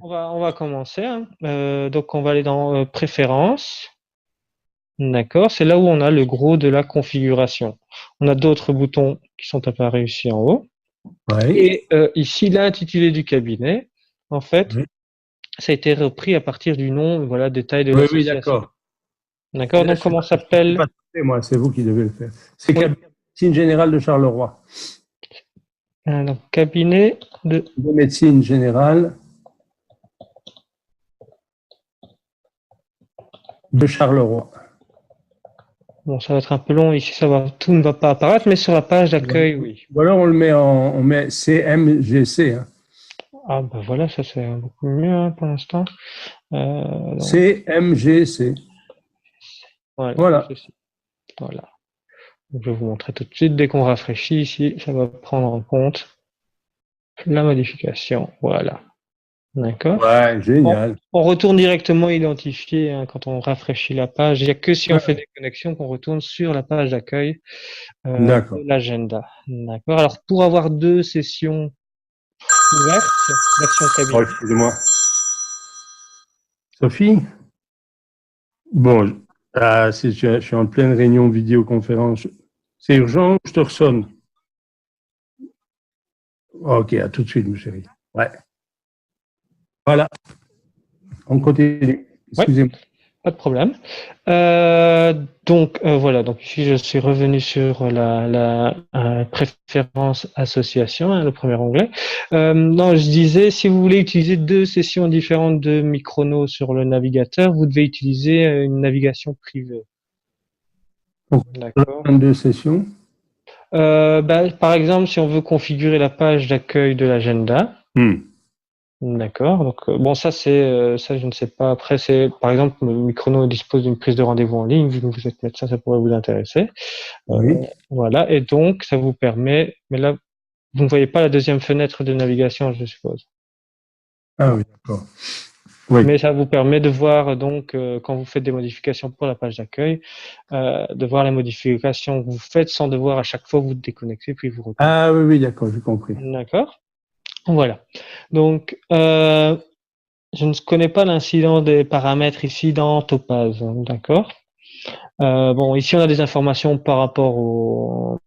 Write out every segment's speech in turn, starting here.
on va commencer. Hein. Donc, on va aller dans Préférences. D'accord, c'est là où on a le gros de la configuration. On a d'autres boutons qui sont apparus ici en haut. Oui. Et ici, l'intitulé du cabinet, en fait, Oui. ça a été repris à partir du nom, voilà, détail de Oui, oui, l'association. d'accord. D'accord, donc comment s'appelle? Pas fait, moi, c'est vous qui devez le faire. C'est Oui. Médecine générale de Charleroi. Donc, cabinet de Médecine générale de Charleroi. Bon, ça va être un peu long ici, tout ne va pas apparaître, mais sur la page d'accueil, oui. Ou alors on met CMGC. Hein. Ah ben voilà, ça c'est beaucoup mieux hein, pour l'instant. CMGC. Voilà. Voilà. Voilà. Donc, je vais vous montrer tout de suite. Dès qu'on rafraîchit ici, ça va prendre en compte la modification. Voilà. D'accord. Ouais, génial. On retourne directement identifié hein, quand on rafraîchit la page. Il n'y a que si on fait des connexions qu'on retourne sur la page d'accueil de l'agenda. D'accord. Alors, pour avoir deux sessions ouvertes, version cabinet. Oh, excusez-moi. Sophie? Bon, je suis en pleine réunion vidéoconférence. C'est urgent, je te ressonne. Ok, à tout de suite, mon chéri. Ouais. Voilà. On continue. Excusez-moi. Ouais, pas de problème. Voilà, donc ici je suis revenu sur la préférence association, hein, le premier onglet. Non, je disais, si vous voulez utiliser deux sessions différentes de Microno sur le navigateur, vous devez utiliser une navigation privée. D'accord. Deux sessions. Par exemple, si on veut configurer la page d'accueil de l'agenda. D'accord. Donc bon, ça je ne sais pas. Après, c'est par exemple, Microno dispose d'une prise de rendez-vous en ligne. Vu que vous êtes médecin, ça pourrait vous intéresser. Oui. Voilà. Et donc, ça vous permet. Mais là, vous ne voyez pas la deuxième fenêtre de navigation, je suppose. Ah oui, d'accord. Oui. Mais ça vous permet de voir donc quand vous faites des modifications pour la page d'accueil, de voir les modifications que vous faites sans devoir à chaque fois vous déconnecter puis vous reconnecter. Ah oui, oui, d'accord, j'ai compris. D'accord. Voilà. Donc, je ne connais pas l'incidence des paramètres ici dans Topaz, d'accord. Bon, ici on a des informations par rapport au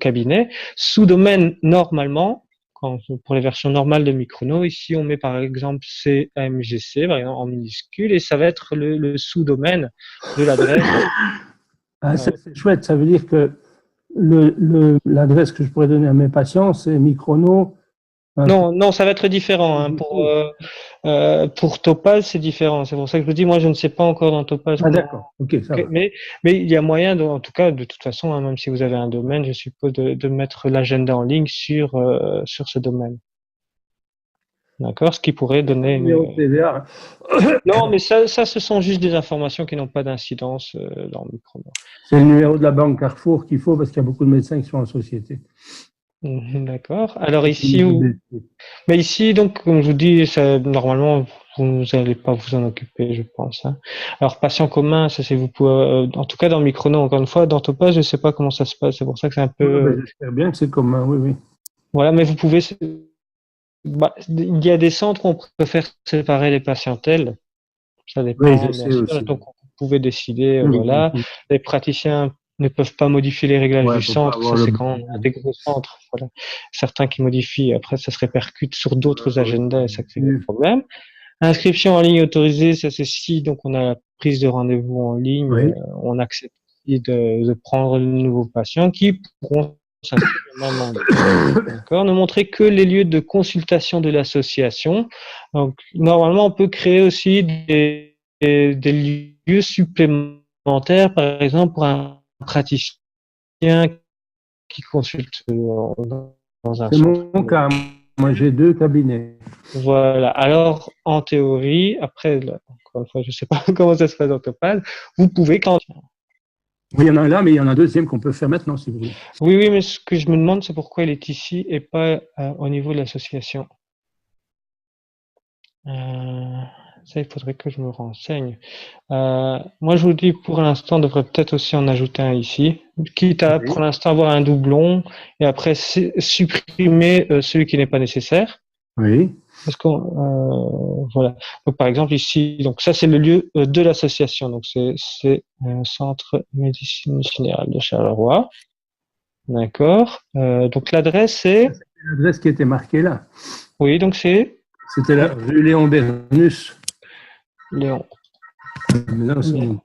cabinet. Sous-domaine normalement, pour les versions normales de Microno, ici on met par exemple CMGC, par exemple en minuscule, et ça va être le sous-domaine de l'adresse. Ah, ça, c'est chouette, ça veut dire que l'adresse que je pourrais donner à mes patients, c'est Microno. Non, ça va être différent. Hein. Pour Topaz, c'est différent. C'est pour ça que je vous dis, moi, je ne sais pas encore dans Topaz. Ah, d'accord. Ok, ça va. Mais il y a moyen, en tout cas, de toute façon, hein, même si vous avez un domaine, je suppose, de mettre l'agenda en ligne sur ce domaine. D'accord, ce qui pourrait donner une. TVA. Non, mais ça, ce sont juste des informations qui n'ont pas d'incidence dans Microno. C'est le numéro de la banque Carrefour qu'il faut parce qu'il y a beaucoup de médecins qui sont en société. D'accord. Alors ici, mais ici, donc, comme je vous dis, normalement, vous n'allez pas vous en occuper, je pense. Hein. Alors, patient commun, ça c'est vous pouvez, en tout cas dans Microno, encore une fois, dans Topaz, je ne sais pas comment ça se passe. C'est pour ça que c'est un peu. J'espère bien que c'est commun, oui, oui. Voilà, mais vous pouvez. Il y a des centres où on préfère séparer les patientèles. Ça dépend, oui, je bien sais sûr. aussi. Donc, vous pouvez décider, Oui, voilà. oui. Les praticiens ne peuvent pas modifier les réglages du centre. Ça, c'est quand on a des gros centres. Voilà. Certains qui modifient, après, ça se répercute sur d'autres agendas et ça crée des problèmes. Inscription en ligne autorisée, ça c'est si donc on a la prise de rendez-vous en ligne, Oui. on accepte de prendre de nouveaux patients qui pourront s'inscrire le même en ligne. D'accord. Ne montrer que les lieux de consultation de l'association. Donc normalement on peut créer aussi des lieux supplémentaires, par exemple pour un praticien qui consulte dans un C'est centre. mon cas. Moi, j'ai deux cabinets. Voilà. Alors, en théorie, après, là, encore une fois, je ne sais pas comment ça se passe dans Topaz, vous pouvez quand. Oui, il y en a un là, mais il y en a un deuxième qu'on peut faire maintenant, si vous voulez. Oui, mais ce que je me demande, c'est pourquoi il est ici et pas au niveau de l'association. Ça, il faudrait que je me renseigne. Moi, je vous dis, pour l'instant, on devrait peut-être aussi en ajouter un ici, quitte à, pour l'instant, avoir un doublon et après supprimer celui qui n'est pas nécessaire. Oui. Parce qu'on, voilà. Donc, par exemple, ici, donc ça, c'est le lieu de l'association. Donc, c'est un centre médecine générale de Charleroi. D'accord. Donc, l'adresse, c'est, L'adresse qui était marquée là. oui, donc c'est C'était la rue Léon Bernus. Léon Maintenant, c'est mon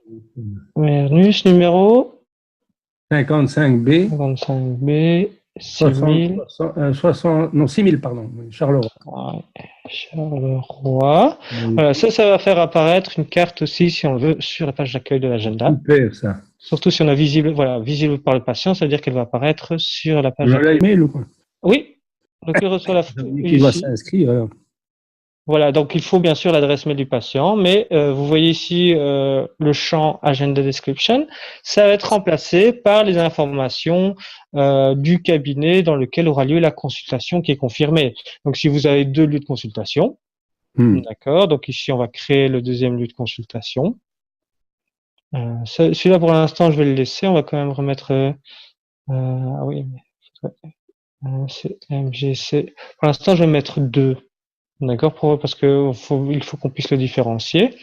Mernus, numéro 55B, 55B, 60, 6000. 60, non, 6000, pardon, Charleroi. Ouais, Charleroi. Oui. Voilà, ça va faire apparaître une carte aussi, si on veut, sur la page d'accueil de l'agenda. Super, ça. Surtout si on a visible, voilà, visible par le patient, ça veut dire qu'elle va apparaître sur la page Voilà d'accueil. l'email ou quoi? Oui, donc il reçoit la Qui doit ici. s'inscrire, alors. Voilà, donc il faut bien sûr l'adresse mail du patient, mais vous voyez ici le champ Agenda Description, ça va être remplacé par les informations du cabinet dans lequel aura lieu la consultation qui est confirmée. Donc si vous avez 2 lieux de consultation, d'accord, donc ici on va créer le 2e lieu de consultation. Celui-là pour l'instant je vais le laisser, on va quand même remettre... ah oui, c'est MGC. Pour l'instant je vais mettre 2. D'accord, parce que il faut qu'on puisse le différencier.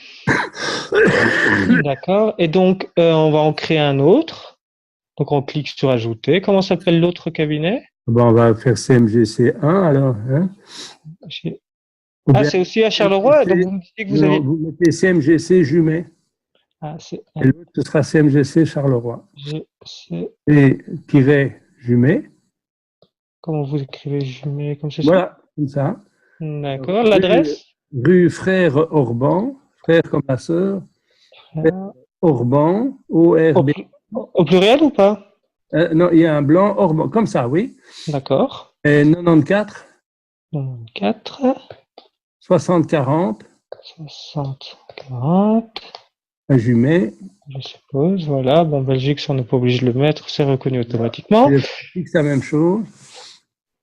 D'accord. Et donc, on va en créer un autre. Donc, on clique sur ajouter. Comment s'appelle l'autre cabinet? Bon, on va faire CMGC1 alors. Hein? Ah, c'est aussi à Charleroi. Donc, vous me disiez que vous aviez. Vous mettez CMGC Jumet. Ah, c'est Et l'autre, ce sera CMGC Charleroi. GC. Et tiret Jumet. Comment vous écrivez Jumet comme ceci? Voilà, comme ça. D'accord. L'adresse? Rue Frère Orban, frère comme ma sœur. Orban, O-R-B. Au pluriel ou pas? Non, il y a un blanc, Orban, comme ça, oui. D'accord. Et 94. 94. 60-40. 60-40. Un jumet. Je suppose, voilà. Bon, Belgique, si on n'est pas obligé de le mettre, c'est reconnu automatiquement. Et le préfixe, la même chose.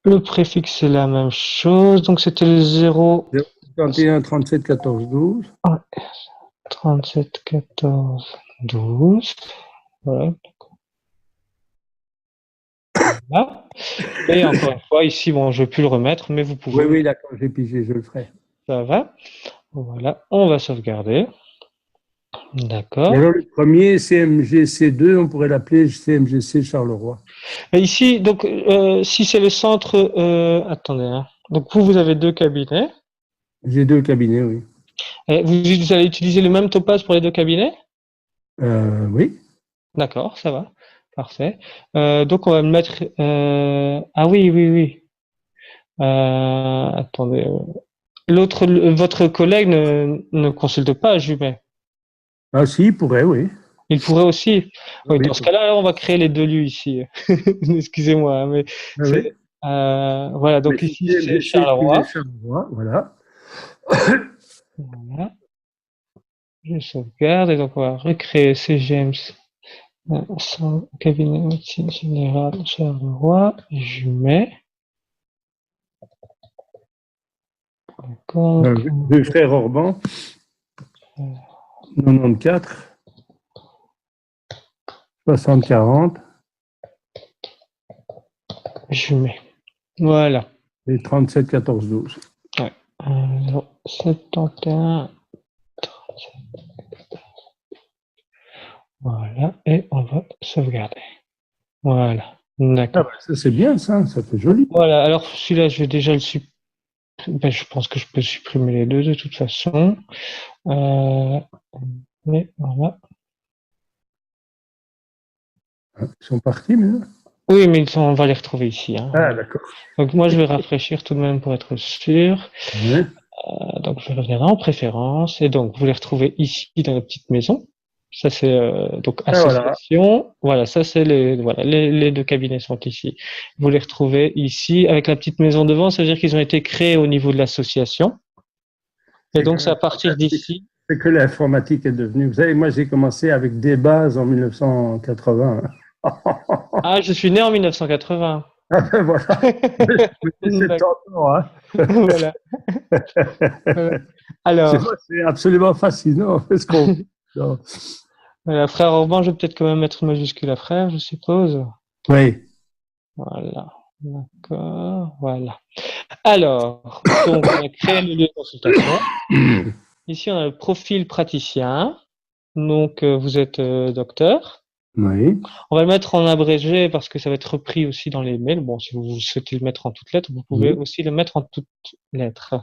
Le préfixe, c'est la même chose. Donc, c'était le 0. 51 37 14 12. 37 14 12. Voilà. Voilà. Et encore une fois, ici, bon, je ne vais plus le remettre, mais vous pouvez. Oui, d'accord, j'ai pigé, je le ferai. Ça va. Voilà, on va sauvegarder. D'accord. Et alors, le premier, CMGC2, on pourrait l'appeler CMGC Charleroi. Et ici, donc, si c'est le centre. Attendez, hein. Donc, vous avez 2 cabinets. J'ai 2 cabinets, oui. Et vous allez utiliser le même topaz pour les 2 cabinets? Oui. D'accord, ça va. Parfait. Donc, on va mettre. Ah oui, oui, oui. Attendez. Votre collègue ne consulte pas Jumet. Ah, si, il pourrait, oui. Il pourrait aussi. Oui, Oui, dans ce cas-là, on va créer les 2 lieux ici. Excusez-moi, hein, mais ah, oui. voilà. Donc Mais ici, c'est Charleroi. Charleroi, voilà. Voilà. Je sauvegarde et donc on va recréer CGM, son cabinet de médecine générale Charleroi. Je mets. D'accord. Rue Frère Orban. 94. 60-40. Je mets. Voilà. Et 37 14 12. Ouais. Alors, 71. 37. Voilà. Et on va sauvegarder. Voilà. D'accord. Ah, bah, ça, c'est bien, ça fait joli. Voilà. Alors, celui-là, je vais déjà le supprimer. Ben, je pense que je peux supprimer les 2 de toute façon. Mais voilà. Ils sont partis, mais... Oui, mais on va les retrouver ici. Hein. Ah, d'accord. Donc moi, je vais rafraîchir tout de même pour être sûr. Ouais. Donc je vais revenir en préférence. Et donc, vous les retrouvez ici dans la petite maison. Ça, c'est donc association. Voilà, ça, c'est les 2 cabinets sont ici. Vous les retrouvez ici avec la petite maison devant. Ça veut dire qu'ils ont été créés au niveau de l'association. Et donc, c'est à partir d'ici. C'est que l'informatique est devenue. Vous savez, moi, j'ai commencé avec des bases en 1980. Ah, je suis né en 1980. Ah ben voilà. C'est ans, hein. Voilà. Alors, c'est absolument fascinant. voilà, frère Orban, je vais peut-être quand même mettre une majuscule à frère, je suppose. Oui. Voilà. D'accord, voilà. Alors, donc, on a créé le lieu de consultation. Ici, on a le profil praticien. Donc, vous êtes docteur. Oui. On va le mettre en abrégé parce que ça va être repris aussi dans les mails. Bon, si vous souhaitez le mettre en toutes lettres, vous pouvez aussi le mettre en toutes lettres.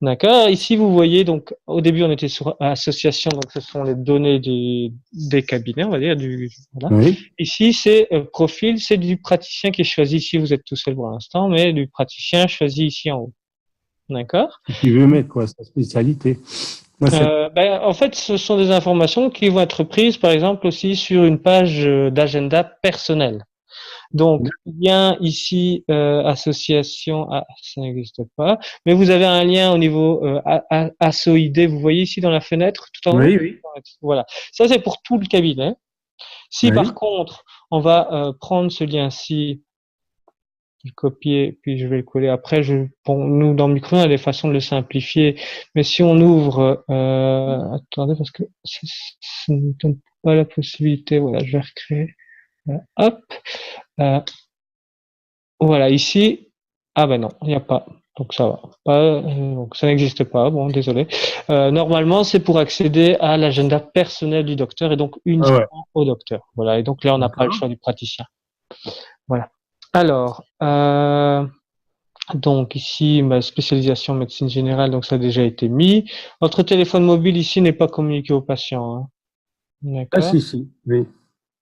D'accord. Ici, vous voyez, donc, au début, on était sur association, donc ce sont les données des cabinets, on va dire, voilà. Oui. Ici, c'est profil, c'est du praticien qui est choisi. Ici, vous êtes tout seul pour l'instant, mais du praticien choisi ici en haut. D'accord. Tu veux mettre quoi, sa spécialité? Moi, En fait, ce sont des informations qui vont être prises, par exemple, aussi sur une page d'agenda personnel. Donc, lien ici, association, ça n'existe pas, mais vous avez un lien au niveau ASOID, vous voyez ici dans la fenêtre, tout en haut. oui, oui. Voilà. Ça, c'est pour tout le cabinet. Si Oui. par contre, on va prendre ce lien-ci, le copier, puis je vais le coller. Après, nous, dans Microsoft, on a des façons de le simplifier. Mais si on ouvre, attendez, parce que ça ne donne pas la possibilité. Voilà, je vais recréer. Voilà, hop. Voilà, ici. Ah ben non, il n'y a pas. Donc ça va. Donc ça n'existe pas. Bon, désolé. Normalement, c'est pour accéder à l'agenda personnel du docteur et donc uniquement au docteur. Voilà. Et donc là, on n'a pas le choix du praticien. Voilà. Alors, donc ici, ma spécialisation en médecine générale, donc ça a déjà été mis. Votre téléphone mobile ici n'est pas communiqué au patient. Hein. Ah, D'accord. si, oui.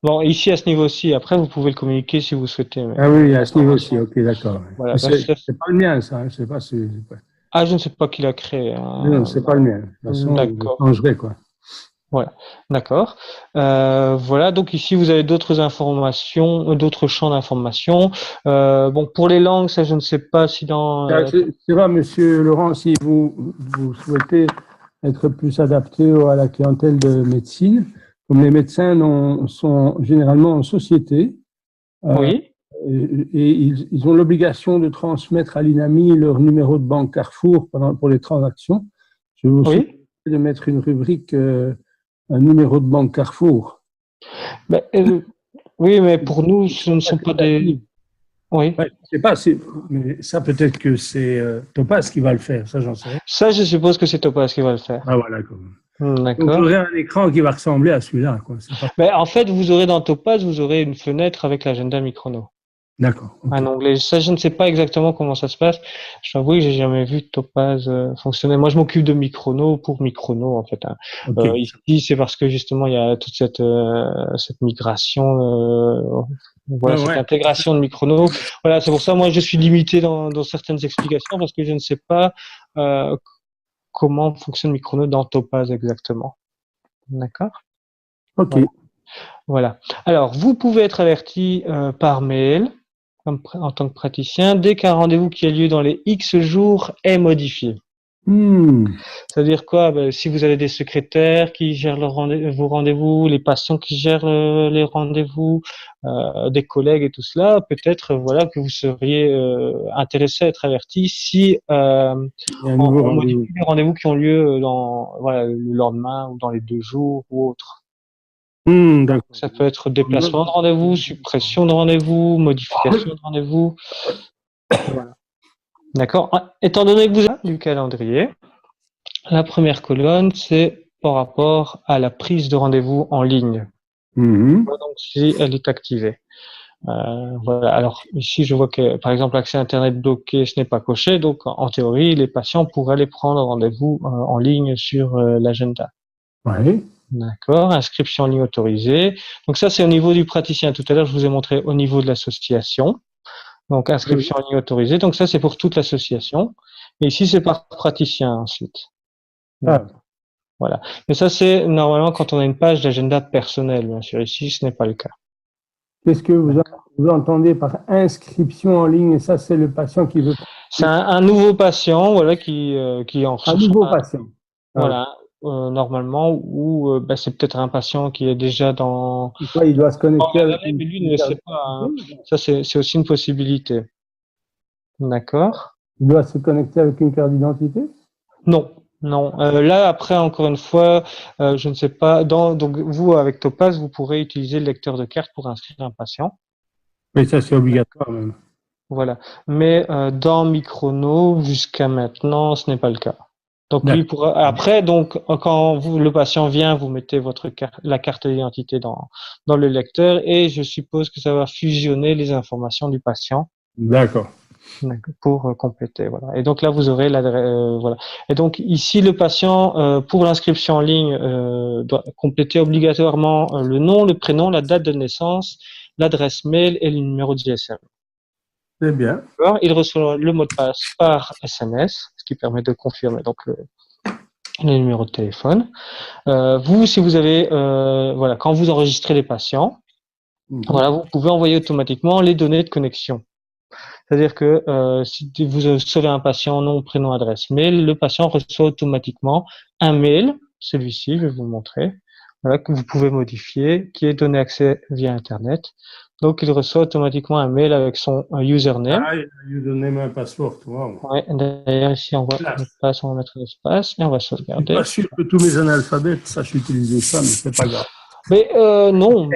Bon, ici à ce niveau-ci, après vous pouvez le communiquer si vous souhaitez. Ah oui, à ce niveau-ci, ok, d'accord. Voilà, C'est pas le mien, ça, je sais pas si. Ah, je ne sais pas qui l'a créé. Non, c'est pas le mien. De toute façon, je changerai, quoi. Voilà, d'accord. Voilà, donc ici vous avez d'autres informations, d'autres champs d'informations. Bon, pour les langues, ça je ne sais pas si dans. C'est vrai, Monsieur Laurent, si vous souhaitez être plus adapté à la clientèle de médecine, comme les médecins sont généralement en société, Oui. et ils ont l'obligation de transmettre à l'INAMI leur numéro de banque Carrefour pour les transactions. Je vous suggère de mettre une rubrique, un numéro de banque Carrefour. Oui, mais pour nous, ce ne sont pas des. Oui. Ouais, je sais pas, mais ça peut-être que c'est Topaz qui va le faire, ça j'en sais rien. Ça, je suppose que c'est Topaz qui va le faire. Ah voilà, quoi. D'accord. Donc j'aurai un écran qui va ressembler à celui-là, quoi. Mais en fait, vous aurez dans Topaz, vous aurez une fenêtre avec l'agenda Microno. D'accord. Okay. Un onglet. Ça, je ne sais pas exactement comment ça se passe. Je t'avoue que j'ai jamais vu Topaz fonctionner. Moi, je m'occupe de Microno pour Microno, en fait. Hein. Okay. Ici, c'est parce que justement, il y a toute cette migration, voilà, cette intégration de Microno. Voilà, c'est pour ça, moi, je suis limité dans certaines explications parce que je ne sais pas comment fonctionne Microno dans Topaz exactement. D'accord. Ok. Voilà. Alors, vous pouvez être averti par mail. En tant que praticien, dès qu'un rendez-vous qui a lieu dans les X jours est modifié. C'est-à-dire quoi? Si vous avez des secrétaires qui gèrent vos rendez-vous, les patients qui gèrent les rendez-vous, des collègues et tout cela, peut-être voilà que vous seriez intéressé à être averti si on modifie les rendez-vous qui ont lieu le lendemain ou dans les 2 jours ou autre. Ça peut être déplacement de rendez-vous, suppression de rendez-vous, modification de rendez-vous. Voilà. D'accord. Étant donné que vous avez du calendrier, la première colonne, c'est par rapport à la prise de rendez-vous en ligne. Donc, si elle est activée. Voilà. Alors, ici, je vois que, par exemple, l'accès Internet bloqué, ce n'est pas coché. Donc, en théorie, les patients pourraient aller prendre rendez-vous en ligne sur l'agenda. Oui. D'accord, inscription en ligne autorisée. Donc ça, c'est au niveau du praticien. Tout à l'heure, je vous ai montré au niveau de l'association. Donc inscription en ligne autorisée. Donc ça, c'est pour toute l'association. Et ici, c'est par praticien ensuite. Voilà. Mais ça, c'est normalement quand on a une page d'agenda personnel, bien sûr. Ici, ce n'est pas le cas. Qu'est-ce que vous entendez par inscription en ligne? Et ça, c'est le patient qui veut. C'est un nouveau patient, voilà, qui en recherche. Un nouveau patient. Voilà. Normalement, ou c'est peut-être un patient qui est déjà dans. Il doit se connecter avec mais lui ne le sait pas. Hein. Ça, c'est aussi une possibilité. D'accord. Il doit se connecter avec une carte d'identité? Non, non. Là, après, encore une fois, je ne sais pas. Donc, vous, avec Topaz, vous pourrez utiliser le lecteur de carte pour inscrire un patient. Oui, ça, c'est obligatoire même. Voilà. Mais dans Microno, jusqu'à maintenant, ce n'est pas le cas. Donc lui pourra après, donc quand le patient vient, vous mettez la carte d'identité dans le lecteur et je suppose que ça va fusionner les informations du patient. D'accord. Pour compléter, voilà. Et donc là, vous aurez l'adresse, voilà. Et donc ici, le patient, pour l'inscription en ligne, doit compléter obligatoirement le nom, le prénom, la date de naissance, l'adresse mail et le numéro de GSM. C'est bien. Il reçoit le mot de passe par SMS, ce qui permet de confirmer donc le numéro de téléphone. Vous, si vous avez, voilà, quand vous enregistrez les patients, voilà, vous pouvez envoyer automatiquement les données de connexion. C'est-à-dire que si vous recevez un patient, nom, prénom, adresse mail, le patient reçoit automatiquement un mail, celui-ci, je vais vous le montrer, voilà, que vous pouvez modifier, qui est donné accès via Internet. Donc, il reçoit automatiquement un mail avec son username. Ah, il a username un password. Wow. Ouais, d'ailleurs, ici, on voit le mot de passe, on va mettre l'espace et on va Je suis sauvegarder. pas sûr que tous mes analphabètes sachent utiliser ça, mais c'est pas grave. Mais non.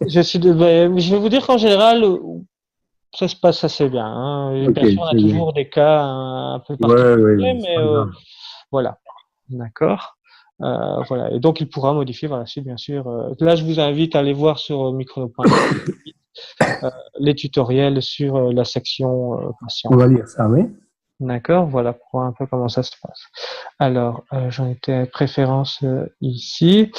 Je vais vous dire qu'en général, ça se passe assez bien. Hein. Okay, bien sûr, on a toujours des cas un peu particuliers, mais voilà. D'accord. Voilà. Et donc, il pourra modifier par la suite, bien sûr. Là, je vous invite à aller voir sur microno.net les tutoriels sur la section patient. On va lire ça, oui. D'accord. Voilà pour voir un peu comment ça se passe. Alors, j'en étais à préférence ici.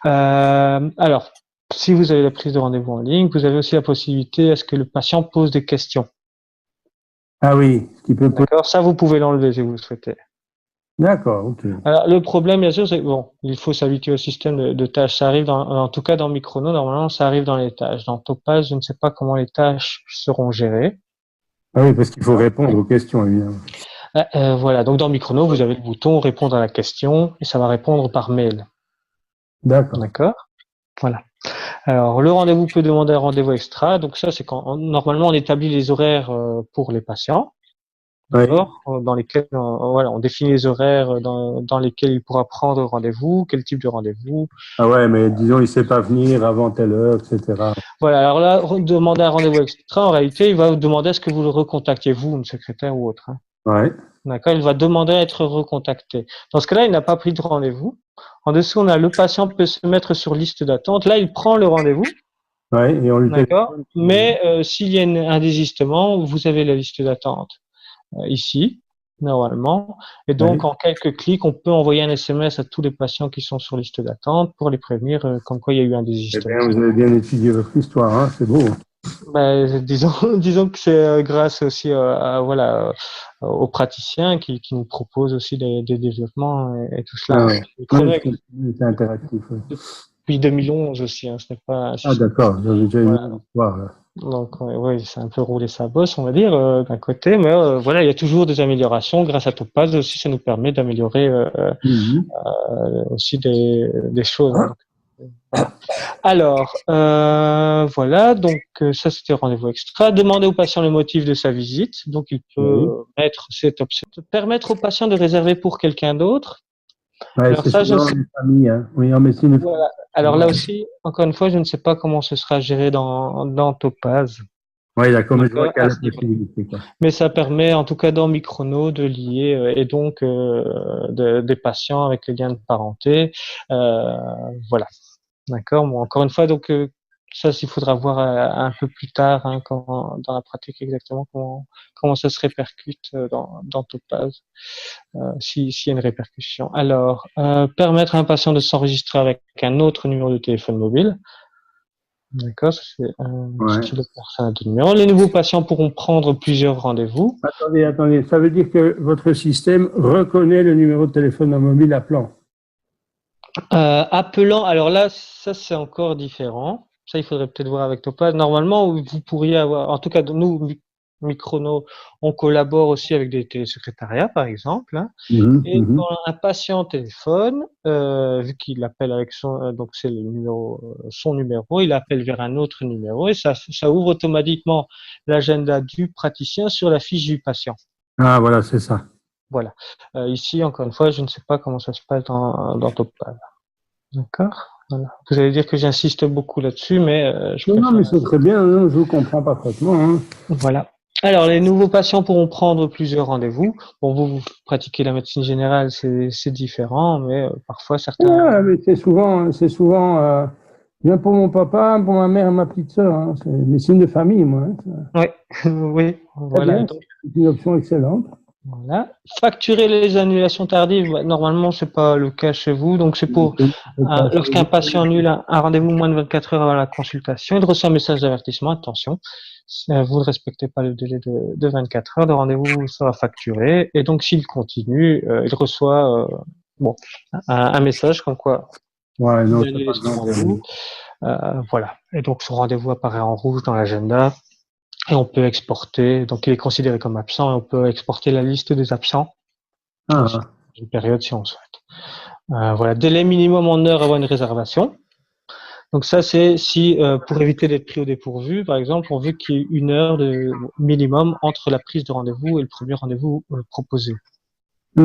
Alors, si vous avez la prise de rendez-vous en ligne, vous avez aussi la possibilité à ce que le patient pose des questions. Ah oui, ce qui peut. D'accord, ça vous pouvez l'enlever si vous le souhaitez. D'accord, ok. Alors le problème, bien sûr, c'est que bon, il faut s'habituer au système de tâches. Ça arrive en tout cas dans Microno, normalement, ça arrive dans les tâches. Dans Topaz, je ne sais pas comment les tâches seront gérées. Ah oui, parce qu'il faut répondre aux questions, évidemment. Voilà, donc dans Microno, vous avez le bouton répondre à la question et ça va répondre par mail. D'accord. D'accord. Voilà. Alors, le rendez-vous peut demander un rendez-vous extra. Donc ça, c'est quand normalement on établit les horaires pour les patients. D'accord, dans lesquels voilà, on définit les horaires dans lesquels il pourra prendre rendez-vous, quel type de rendez-vous. Ah ouais, mais disons, il ne sait pas venir avant telle heure, etc. Voilà, alors là, demander un rendez-vous extra, en réalité, il va vous demander à ce que vous le recontactiez, vous, une secrétaire ou autre. Hein. Ouais. D'accord, il va demander à être recontacté. Dans ce cas-là, il n'a pas pris de rendez-vous. En dessous, on a le patient peut se mettre sur liste d'attente. Là, il prend le rendez-vous. Ouais, et on lui D'accord. Mais s'il y a un désistement, vous avez la liste d'attente ici, normalement. Et donc, en quelques clics, on peut envoyer un SMS à tous les patients qui sont sur liste d'attente pour les prévenir comme quoi il y a eu un désistement. Eh bien, vous avez bien étudié votre histoire, hein, c'est beau. Disons que c'est grâce aussi voilà, aux praticiens qui nous proposent aussi des développements et tout cela. C'est interactif. Depuis 2011 aussi, hein, ce n'est pas. Ah d'accord, j'avais déjà eu une histoire. Donc oui, c'est un peu roulé sa bosse, on va dire, d'un côté, mais voilà, il y a toujours des améliorations. Grâce à Topaz aussi, ça nous permet d'améliorer aussi des choses. Hein. Alors, voilà, donc ça c'était rendez-vous extra. Demander au patient le motif de sa visite, donc il peut mettre cette option. Permettre au patient de réserver pour quelqu'un d'autre. Ouais, alors ça, je sais. Famille, hein. Oui, en médecine. Voilà. Alors là aussi, encore une fois, je ne sais pas comment ce sera géré dans Topaz. Oui, d'accord, mais je vois qu'il y a la possibilité. Mais ça permet, en tout cas dans Microno, de lier et donc des patients avec les liens de parenté. Voilà. D'accord. Bon, encore une fois, donc ça, il faudra voir un peu plus tard, hein, dans la pratique exactement comment ça se répercute dans Topaz, s'il y a une répercussion. Alors, permettre à un patient de s'enregistrer avec un autre numéro de téléphone mobile. D'accord, c'est un style de personne de numéro. Les nouveaux patients pourront prendre plusieurs rendez-vous. Attendez, ça veut dire que votre système reconnaît le numéro de téléphone mobile appelant. Appelant, alors là, ça c'est encore différent. Ça, il faudrait peut-être voir avec Topaz. Normalement, vous pourriez avoir, en tout cas, nous, Microno, on collabore aussi avec des télésecrétariats, par exemple. Hein. Et quand un patient téléphone, vu qu'il appelle avec son, donc c'est le numéro, son numéro, il appelle vers un autre numéro et ça ouvre automatiquement l'agenda du praticien sur la fiche du patient. Ah, voilà, c'est ça. Voilà. Ici, encore une fois, je ne sais pas comment ça se passe dans Topaz. D'accord. Voilà. Vous allez dire que j'insiste beaucoup là-dessus, mais je Non, préfère. mais c'est très bien, hein, je vous comprends parfaitement. Hein. Voilà. Alors, les nouveaux patients pourront prendre plusieurs rendez-vous. Bon, vous pratiquez la médecine générale, c'est différent, mais parfois certains. Ouais, mais bien pour mon papa, pour ma mère et ma petite sœur. Hein. C'est médecine de famille, moi. Hein. Oui, oui, Très voilà. bien, c'est une option excellente. Voilà. Facturer les annulations tardives, normalement, c'est pas le cas chez vous. Donc, c'est pour lorsqu'un patient annule un rendez-vous moins de 24 heures avant la consultation, il reçoit un message d'avertissement. Attention, si vous ne respectez pas le délai de 24 heures, le rendez-vous sera facturé. Et donc, s'il continue, il reçoit un message comme quoi Ouais, il non, a c'est annulé pas son rendez-vous. Voilà. Et donc, son rendez-vous apparaît en rouge dans l'agenda. Et on peut exporter, donc il est considéré comme absent, et on peut exporter la liste des absents aussi, une période si on souhaite. Voilà, délai minimum en heure avant une réservation. Donc ça, c'est si, pour éviter d'être pris au dépourvu, par exemple, on veut qu'il y ait une heure de minimum entre la prise de rendez-vous et le premier rendez-vous proposé. Ça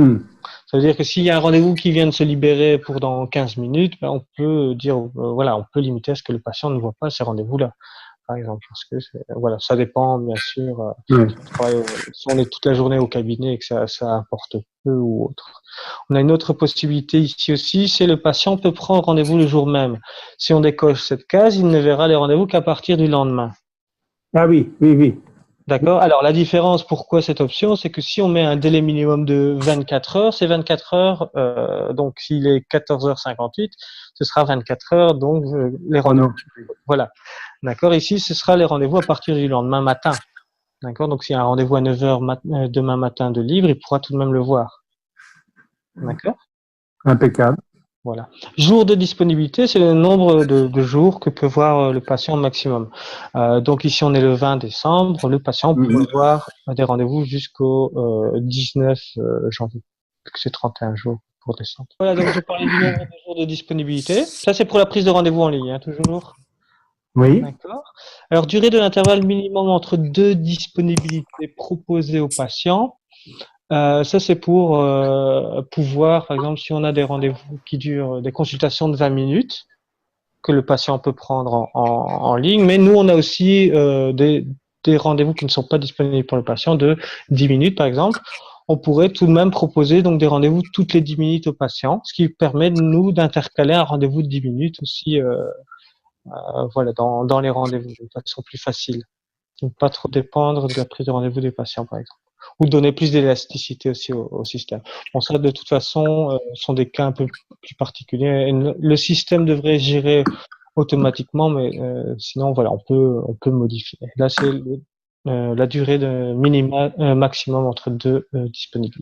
veut dire que s'il y a un rendez-vous qui vient de se libérer pour dans 15 minutes, ben on peut dire, voilà, on peut limiter à ce que le patient ne voit pas ces rendez-vous-là, par exemple, parce que voilà, ça dépend bien sûr. Si on est toute la journée au cabinet et que ça importe peu ou autre. On a une autre possibilité ici aussi, c'est le patient peut prendre rendez-vous le jour même. Si on décoche cette case, il ne verra les rendez-vous qu'à partir du lendemain. Ah oui, oui, oui. D'accord. Alors la différence, pourquoi cette option, c'est que si on met un délai minimum de 24 heures, c'est 24 heures. Donc s'il est 14h58, ce sera 24 heures. Donc les rendez-vous. Voilà. D'accord. Ici, ce sera les rendez-vous à partir du lendemain matin. D'accord. Donc s'il y a un rendez-vous à 9h demain matin de libre, il pourra tout de même le voir. D'accord. Impeccable. Voilà. Jour de disponibilité, c'est le nombre de jours que peut voir le patient au maximum. Donc ici, on est le 20 décembre. Le patient peut voir des rendez-vous jusqu'au 19 janvier. C'est 31 jours pour décembre. Voilà, donc je parlais du nombre de jours de disponibilité. Ça, c'est pour la prise de rendez-vous en ligne, hein, toujours. Oui. D'accord. Alors, durée de l'intervalle minimum entre deux disponibilités proposées au patient. Ça, c'est pour pouvoir, par exemple, si on a des rendez-vous qui durent, des consultations de 20 minutes, que le patient peut prendre en ligne, mais nous, on a aussi des rendez-vous qui ne sont pas disponibles pour le patient de 10 minutes, par exemple. On pourrait tout de même proposer donc des rendez-vous toutes les 10 minutes au patient, ce qui permet, nous, d'intercaler un rendez-vous de 10 minutes aussi voilà, dans les rendez-vous de façon plus facile. Donc, pas trop dépendre de la prise de rendez-vous des patients, par exemple. Ou donner plus d'élasticité aussi au système. Bon, ça, de toute façon, sont des cas un peu plus particuliers. Et le système devrait gérer automatiquement, mais sinon, voilà, on peut modifier. Là, c'est la durée de maximum entre deux disponibilités.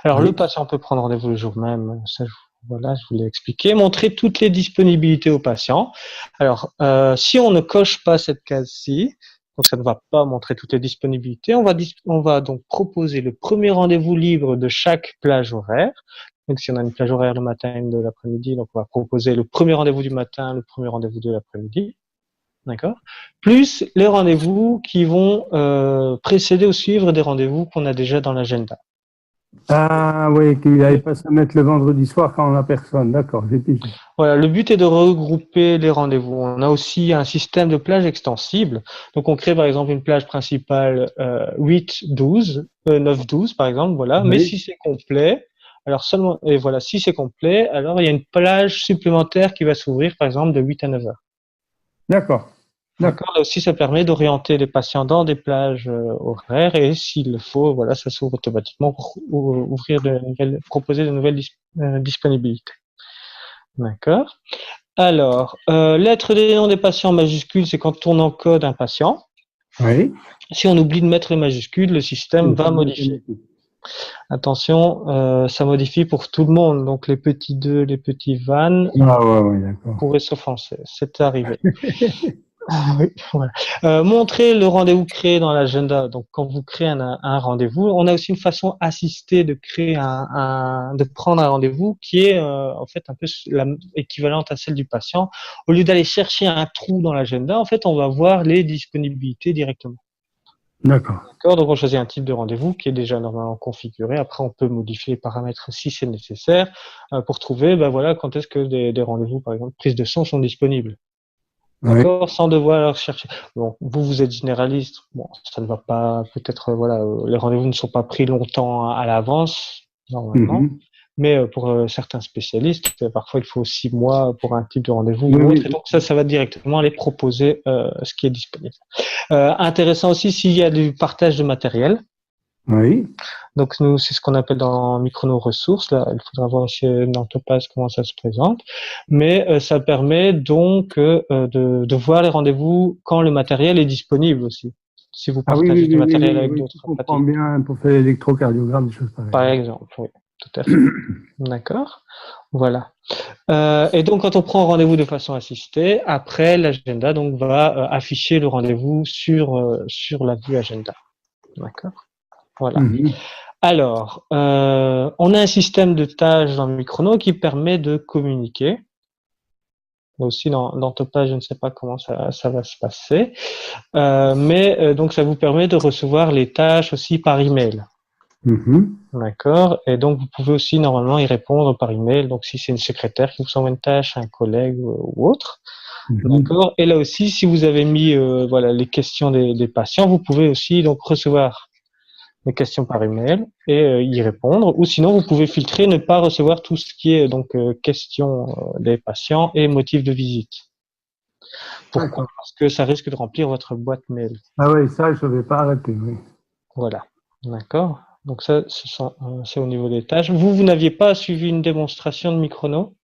Alors, le patient peut prendre rendez-vous le jour même. Ça, voilà, je vous l'ai expliqué. Montrer toutes les disponibilités au patient. Alors, si on ne coche pas cette case-ci, donc ça ne va pas montrer toutes les disponibilités, on va donc proposer le premier rendez-vous libre de chaque plage horaire. Donc, si on a une plage horaire le matin et une de l'après-midi, donc on va proposer le premier rendez-vous du matin, le premier rendez-vous de l'après-midi. D'accord. Plus les rendez-vous qui vont précéder ou suivre des rendez-vous qu'on a déjà dans l'agenda. Ah oui, qu'il n'allait pas se mettre le vendredi soir quand on n'a personne. D'accord, j'ai pigé. Voilà, le but est de regrouper les rendez-vous. On a aussi un système de plage extensible. Donc, on crée par exemple une plage principale 8-12, 9-12 par exemple, voilà. Oui. Mais si c'est complet, alors seulement, et voilà, si c'est complet, alors il y a une plage supplémentaire qui va s'ouvrir par exemple de 8 à 9 heures. D'accord. D'accord. Là aussi, ça permet d'orienter les patients dans des plages horaires et s'il le faut, voilà, ça s'ouvre automatiquement pour proposer de nouvelles disponibilités. D'accord. Alors, lettre des noms des patients majuscules, c'est quand on encode un patient. Oui. Si on oublie de mettre les majuscules, le système va modifier. Attention, ça modifie pour tout le monde. Donc, les petits 2, les petits van pourraient s'offenser. C'est arrivé. Oui, voilà. Montrer le rendez-vous créé dans l'agenda. Donc, quand vous créez un rendez-vous, on a aussi une façon assistée de créer de prendre un rendez-vous qui est en fait un peu équivalente à celle du patient. Au lieu d'aller chercher un trou dans l'agenda, en fait, on va voir les disponibilités directement. D'accord. D'accord, donc on choisit un type de rendez-vous qui est déjà normalement configuré. Après, on peut modifier les paramètres si c'est nécessaire pour trouver, voilà, quand est-ce que des rendez-vous, par exemple, prise de son, sont disponibles. Oui. D'accord, sans devoir chercher. Bon, vous êtes généraliste. Bon, ça ne va pas, peut-être, voilà, les rendez-vous ne sont pas pris longtemps à l'avance, normalement. Mhm. Mais pour certains spécialistes, parfois il faut 6 mois pour un type de rendez-vous Oui, ou autre. oui. Et donc ça va directement aller proposer ce qui est disponible. Intéressant aussi s'il y a du partage de matériel. Oui. Donc nous, c'est ce qu'on appelle dans Microno ressources. Là, il faudra voir chez dans Topaz comment ça se présente. Mais ça permet donc de voir les rendez-vous quand le matériel est disponible aussi. Si vous Ah oui, partagez oui, du oui, oui, matériel oui, avec oui, je d'autres comprends pratiques. bien pour faire l'électrocardiogramme, des choses pareilles. Par exemple, oui, tout à fait. D'accord. Voilà. Et donc, quand on prend rendez-vous de façon assistée, après, l'agenda donc va afficher le rendez-vous sur la vue agenda. D'accord. Voilà. Mhm. Alors, on a un système de tâches dans Microno qui permet de communiquer. Aussi, dans Topaz, je ne sais pas comment ça va se passer. Mais donc, ça vous permet de recevoir les tâches aussi par email. Mhm. D'accord. Et donc, vous pouvez aussi normalement y répondre par email. Donc, si c'est une secrétaire qui vous envoie une tâche, un collègue ou autre. Mhm. D'accord. Et là aussi, si vous avez mis voilà les questions des patients, vous pouvez aussi donc recevoir les questions par email et y répondre. Ou sinon, vous pouvez filtrer, ne pas recevoir tout ce qui est donc questions des patients et motifs de visite. Pourquoi? D'accord. Parce que ça risque de remplir votre boîte mail. Ah oui, ça, je ne vais pas arrêter, oui. Voilà. D'accord. Donc ça, c'est au niveau des tâches. Vous n'aviez pas suivi une démonstration de Microno?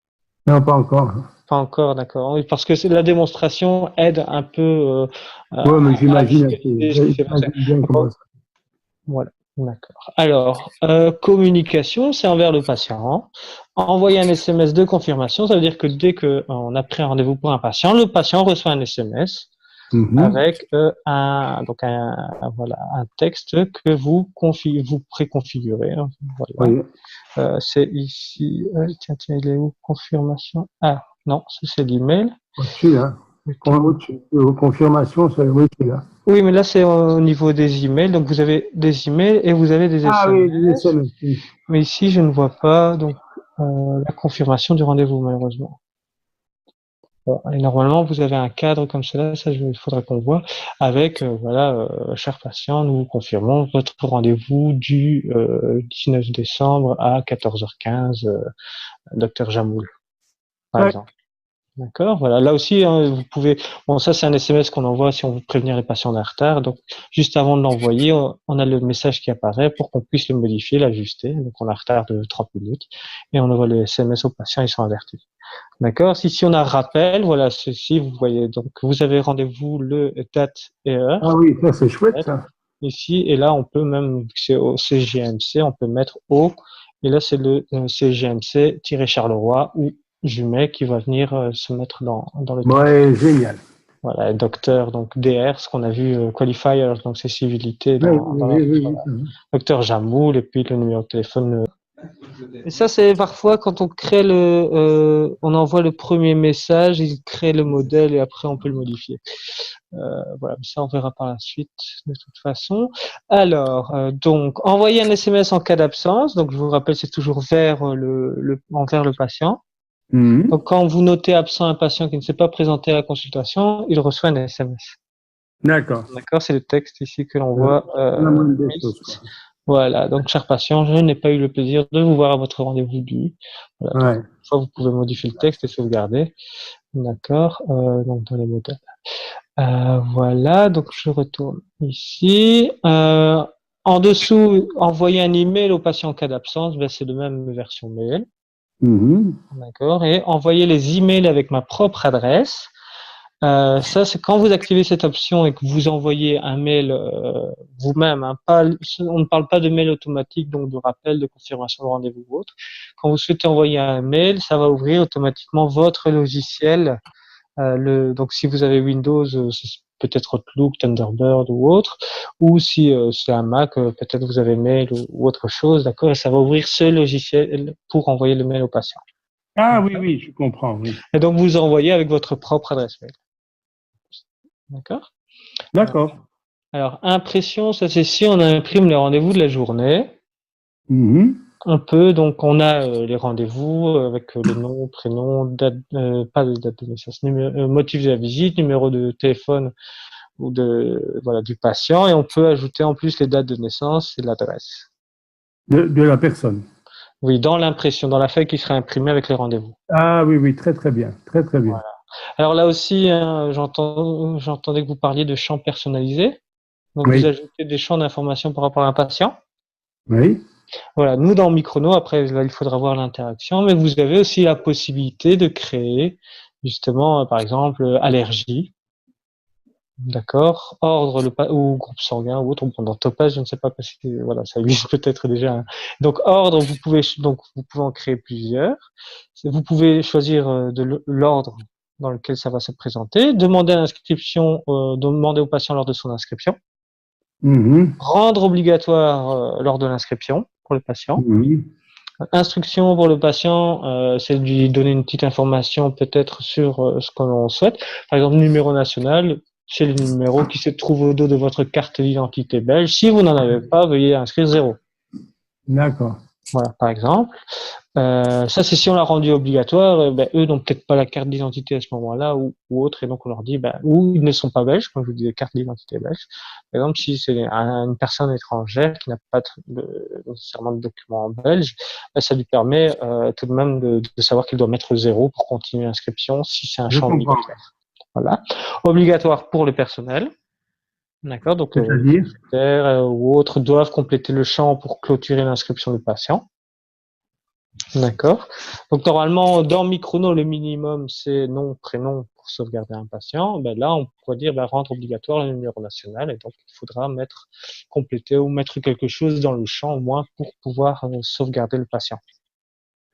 Non, pas encore. Pas encore, d'accord. Oui, parce que la démonstration aide un peu Oui, mais à j'imagine visualiser ce qui s'est passé. bien comment ça. Voilà, d'accord. Alors, communication, c'est envers le patient. Envoyer un SMS de confirmation, ça veut dire que dès qu'on a pris un rendez-vous pour un patient, le patient reçoit un SMS Mhm. avec voilà, un texte que vous préconfigurez. Hein. Voilà. Oui. C'est ici, tiens, il est où? Confirmation. Ah, non, ça c'est l'email. Au-dessus, là. Au-dessus. Confirmation, c'est oui, c'est là. Oui, mais là c'est au niveau des emails. Donc vous avez des emails et vous avez des Ah oui, les SMS. SMS. Oui. Mais ici, je ne vois pas donc la confirmation du rendez-vous, malheureusement. Bon, et normalement, vous avez un cadre comme cela, il faudra qu'on voit, avec, voilà, cher patient, nous vous confirmons votre rendez-vous du 19 décembre à 14h15, docteur Jamoul, par Ouais. exemple. D'accord, voilà. Là aussi, hein, vous pouvez. Bon, ça, c'est un SMS qu'on envoie si on veut prévenir les patients d'un retard. Donc, juste avant de l'envoyer, on a le message qui apparaît pour qu'on puisse le modifier, l'ajuster. Donc, on a un retard de 30 minutes et on envoie le SMS aux patients, ils sont avertis. D'accord. Si on a un rappel, voilà, ceci, vous voyez. Donc, vous avez rendez-vous le date et Ah heure. oui, ça, c'est chouette, ça. Ici, et là, on peut même, c'est au CGMC, on peut mettre au, et là, c'est le CGMC-Charleroi ou Jumet qui va venir se mettre dans le texte. Ouais, génial. Voilà, docteur, donc DR, ce qu'on a vu, qualifier, donc c'est civilité Oui, dans oui, oui, oui, voilà. ça va. Docteur Jamoul, et puis le numéro de téléphone. Et ça, c'est parfois quand on crée on envoie le premier message, il crée le modèle et après on peut le modifier. Voilà, mais ça on verra par la suite de toute façon. Alors, donc, envoyer un SMS en cas d'absence. Donc, je vous rappelle, c'est toujours vers envers le patient. Mhm. Donc, quand vous notez absent un patient qui ne s'est pas présenté à la consultation, il reçoit un SMS. D'accord. D'accord, c'est le texte ici que l'on Euh, voit. la moindre des choses, quoi. Voilà, donc cher patient, je n'ai pas eu le plaisir de vous voir à votre rendez-vous du. Voilà, donc Ouais. soit vous pouvez modifier le texte et sauvegarder. D'accord, donc dans les modèles. Voilà, donc je retourne ici. En dessous, envoyer un email au patient en cas d'absence, ben c'est de même version mail. Mhm. D'accord, et envoyer les emails avec ma propre adresse. Ça, c'est quand vous activez cette option et que vous envoyez un mail vous-même. Hein, on ne parle pas de mail automatique, donc de rappel, de confirmation de rendez-vous ou autre. Quand vous souhaitez envoyer un mail, ça va ouvrir automatiquement votre logiciel. Donc, si vous avez Windows, c'est peut-être Outlook, Thunderbird ou autre. Ou si c'est un Mac, peut-être vous avez Mail ou autre chose, d'accord. Et ça va ouvrir ce logiciel pour envoyer le mail au patient. Ah oui, oui, je comprends, oui. Et donc, vous envoyez avec votre propre adresse mail. D'accord. D'accord. Alors, impression, ça c'est si on imprime les rendez-vous de la journée. Mhm. On peut, donc, on a les rendez-vous avec le nom, prénom, date, pas de date de naissance, motif de la visite, numéro de téléphone ou voilà, du patient, et on peut ajouter en plus les dates de naissance et l'adresse. De la personne. Oui, dans l'impression, dans la feuille qui sera imprimée avec les rendez-vous. Ah oui, oui, très très bien, très très bien. Voilà. Alors là aussi, hein, j'entendais que vous parliez de champs personnalisés. Donc, vous Oui, ajoutez des champs d'information par rapport à un patient. oui. Voilà, nous dans Microno, après là, il faudra voir l'interaction, mais vous avez aussi la possibilité de créer justement, par exemple, allergie, d'accord, ordre ou groupe sanguin ou autre. Bon, dans Topaz, je ne sais pas parce que voilà, ça existe peut-être déjà. Hein. Donc ordre, vous pouvez en créer plusieurs. Vous pouvez choisir de l'ordre dans lequel ça va se présenter, demander l'inscription, demander au patient lors de son inscription, Mhm. rendre obligatoire lors de l'inscription pour le patient. Mhm. Instruction pour le patient, c'est de lui donner une petite information peut-être sur ce que l'on souhaite. Par exemple, numéro national, c'est le numéro qui se trouve au dos de votre carte d'identité belge. Si vous n'en avez pas, veuillez inscrire 0. D'accord. Voilà, par exemple. Ça, c'est si on l'a rendu obligatoire, ben, eux n'ont peut-être pas la carte d'identité à ce moment-là ou autre, et donc on leur dit, ben, ou ils ne sont pas belges, comme je vous disais, carte d'identité belge. Par exemple, si c'est une personne étrangère qui n'a pas nécessairement de document belge, ben, ça lui permet tout de même de savoir qu'il doit mettre 0 pour continuer l'inscription si c'est un Je champ comprends. obligatoire. Voilà. Obligatoire pour le personnel. D'accord. Donc, les C'est-à-dire? secrétaires ou autres doivent compléter le champ pour clôturer l'inscription du patient. D'accord. Donc normalement, dans Microno, le minimum, c'est nom, prénom pour sauvegarder un patient. Ben là, on pourrait dire rendre obligatoire le numéro national et donc il faudra compléter ou mettre quelque chose dans le champ au moins pour pouvoir sauvegarder le patient.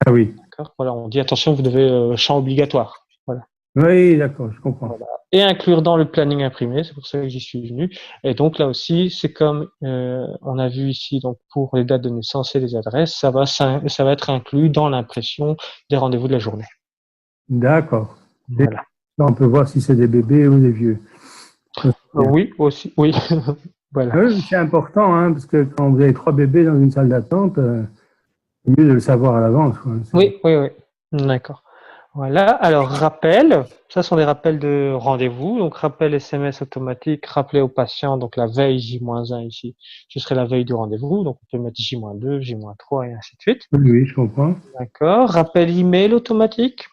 Ah oui. D'accord. Voilà, on dit attention, vous devez champ obligatoire. Voilà. Oui, d'accord, je comprends. Voilà. Et inclure dans le planning imprimé, c'est pour ça que j'y suis venu. Et donc là aussi, c'est comme on a vu ici, donc pour les dates de naissance et les adresses, ça va être inclus dans l'impression des rendez-vous de la journée. D'accord. Et Voilà. là, on peut voir si c'est des bébés ou des vieux. Ça, c'est bien. Oui, aussi, oui. Voilà. Oui, c'est important, hein, parce que quand vous avez 3 bébés dans une salle d'attente, c'est mieux de le savoir à l'avance, quoi. Oui, oui, oui. D'accord. Voilà. Alors, rappel. Ça sont des rappels de rendez-vous. Donc, rappel SMS automatique, rappeler au patient. Donc, la veille J-1 ici, ce serait la veille du rendez-vous. Donc, on peut mettre J-2, J-3 et ainsi de suite. Oui, oui, je comprends. D'accord. Rappel email automatique.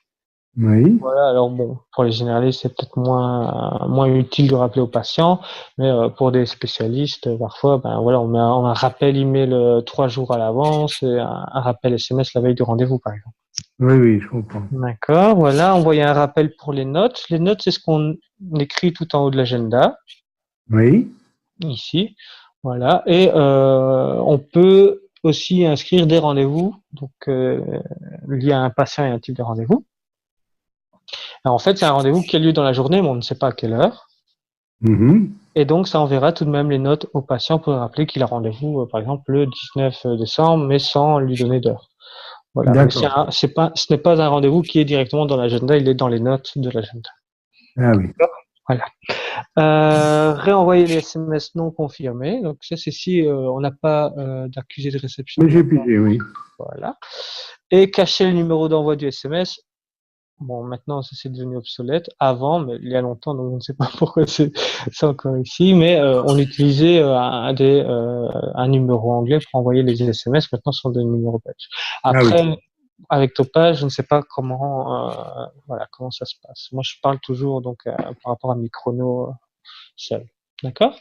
Oui. Voilà, alors bon, pour les généralistes, c'est peut-être moins utile de rappeler aux patients, mais pour des spécialistes, parfois, ben voilà, on met un rappel email 3 jours à l'avance et un rappel SMS la veille du rendez-vous, par exemple. Oui, oui, je comprends. D'accord, voilà, envoyer un rappel pour les notes. Les notes, c'est ce qu'on écrit tout en haut de l'agenda, Oui. ici, voilà, et on peut aussi inscrire des rendez-vous, donc liés à un patient et un type de rendez-vous. Alors, en fait, c'est un rendez-vous qui a lieu dans la journée, mais on ne sait pas à quelle heure. Mhm. Et donc, ça enverra tout de même les notes au patient pour rappeler qu'il a rendez-vous, par exemple, le 19 décembre, mais sans lui donner d'heure. Voilà. Mais D'accord. ce n'est pas un rendez-vous qui est directement dans l'agenda, il est dans les notes de l'agenda. Ah oui. Voilà. Réenvoyer les SMS non confirmés. Donc, ça, c'est si on n'a pas d'accusé de réception Mais de la j'ai part. pigé, oui. Voilà. Et cacher le numéro d'envoi du SMS. Bon, maintenant, ça c'est devenu obsolète. Avant, mais il y a longtemps, donc je ne sais pas pourquoi c'est encore ici, mais on utilisait un numéro anglais pour envoyer les SMS. Maintenant, ce sont des numéros belges. Ah oui. Après, avec Topaz, je ne sais pas voilà, comment ça se passe. Moi, je parle toujours donc par rapport à Microno seul. D'accord?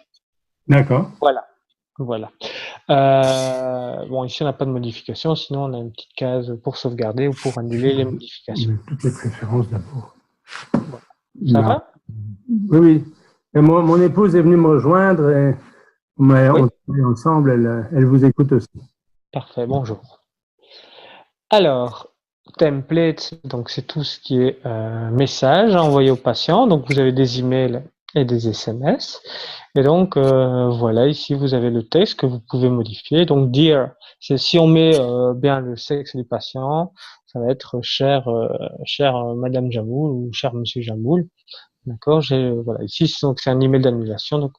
D'accord. Voilà. Voilà. Bon, ici, on n'a pas de modification, sinon on a une petite case pour sauvegarder ou pour annuler les modifications. Toutes les préférences d'abord. Voilà. Ça Non. va? Oui, oui. Et mon épouse est venue me rejoindre, mais Oui? on travaille ensemble, elle vous écoute aussi. Parfait, bonjour. Alors, template, donc c'est tout ce qui est message envoyé au patient. Donc vous avez des emails et des SMS. Et donc voilà, ici vous avez le texte que vous pouvez modifier. Donc dear, c'est si on met bien le sexe du patient, ça va être cher Madame Jamoul ou cher Monsieur Jamoul. D'accord, voilà ici donc c'est un email d'annulation. Donc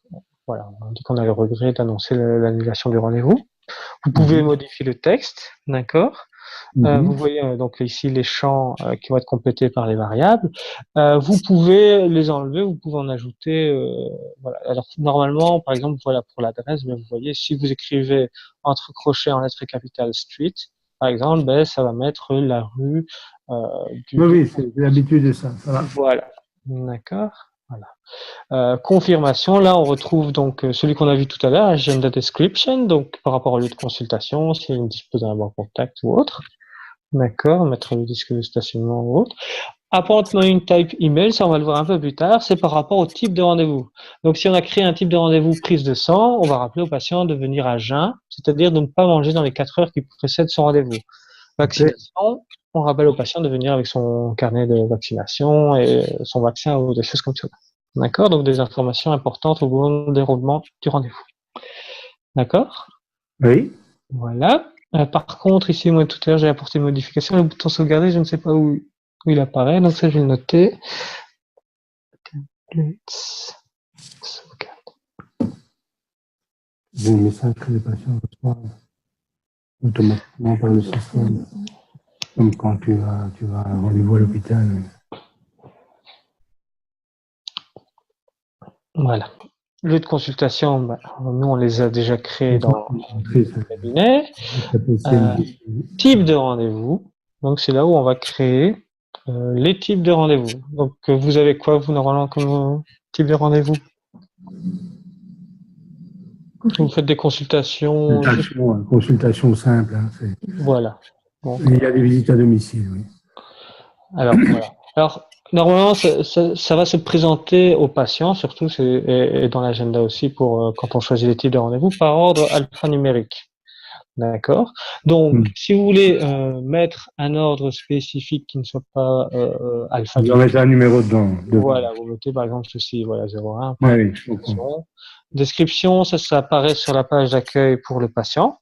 voilà, on dit qu'on a le regret d'annoncer l'annulation du rendez-vous. Vous pouvez modifier le texte, d'accord. Vous voyez donc ici les champs qui vont être complétés par les variables. Vous pouvez les enlever, vous pouvez en ajouter. Voilà. Alors normalement, par exemple, voilà pour l'adresse, mais vous voyez si vous écrivez entre crochets en lettres capitales street, par exemple, ben, ça va mettre la rue du. Oui, c'est l'habitude de ça. Ça va. Voilà, d'accord. Voilà. Confirmation, là on retrouve donc celui qu'on a vu tout à l'heure, agenda description, donc par rapport au lieu de consultation, si on dispose d'un bon contact ou autre. D'accord, mettre le disque de stationnement ou autre. Appointment type email, ça on va le voir un peu plus tard, c'est par rapport au type de rendez-vous. Donc si on a créé un type de rendez-vous prise de sang, on va rappeler au patient de venir à jeun, c'est-à-dire de ne pas manger dans les 4 heures qui précèdent son rendez-vous. Vaccination, on rappelle au patient de venir avec son carnet de vaccination et son vaccin ou des choses comme ça. D'accord, donc des informations importantes au bon déroulement du rendez-vous. D'accord? Oui. Voilà. Par contre, ici, moi, tout à l'heure, j'ai apporté une modification. Le bouton sauvegarder, je ne sais pas où il apparaît. Donc, ça, je vais le noter. Sauvegarde. Des messages que les patients reçoivent automatiquement par le système. Comme quand tu vas à un rendez-vous à l'hôpital. Voilà. Lieu de consultation, bah, nous, on les a déjà créés dans le cabinet. Type de rendez-vous. Donc, c'est là où on va créer les types de rendez-vous. Donc, vous avez quoi, vous, normalement, comme type de rendez-vous? Vous faites des consultations. Consultation simple. Hein, voilà. Donc, il y a des visites à domicile, oui. Alors, voilà. Alors, normalement, ça va se présenter aux patients, surtout, et dans l'agenda aussi, pour quand on choisit les types de rendez-vous, par ordre alphanumérique. D'accord. Donc, si vous voulez mettre un ordre spécifique qui ne soit pas alphanumérique, vous mettez un numéro dedans. Voilà, vous mettez par exemple ceci, voilà, 01. Oui, description, ça apparaît sur la page d'accueil pour le patient.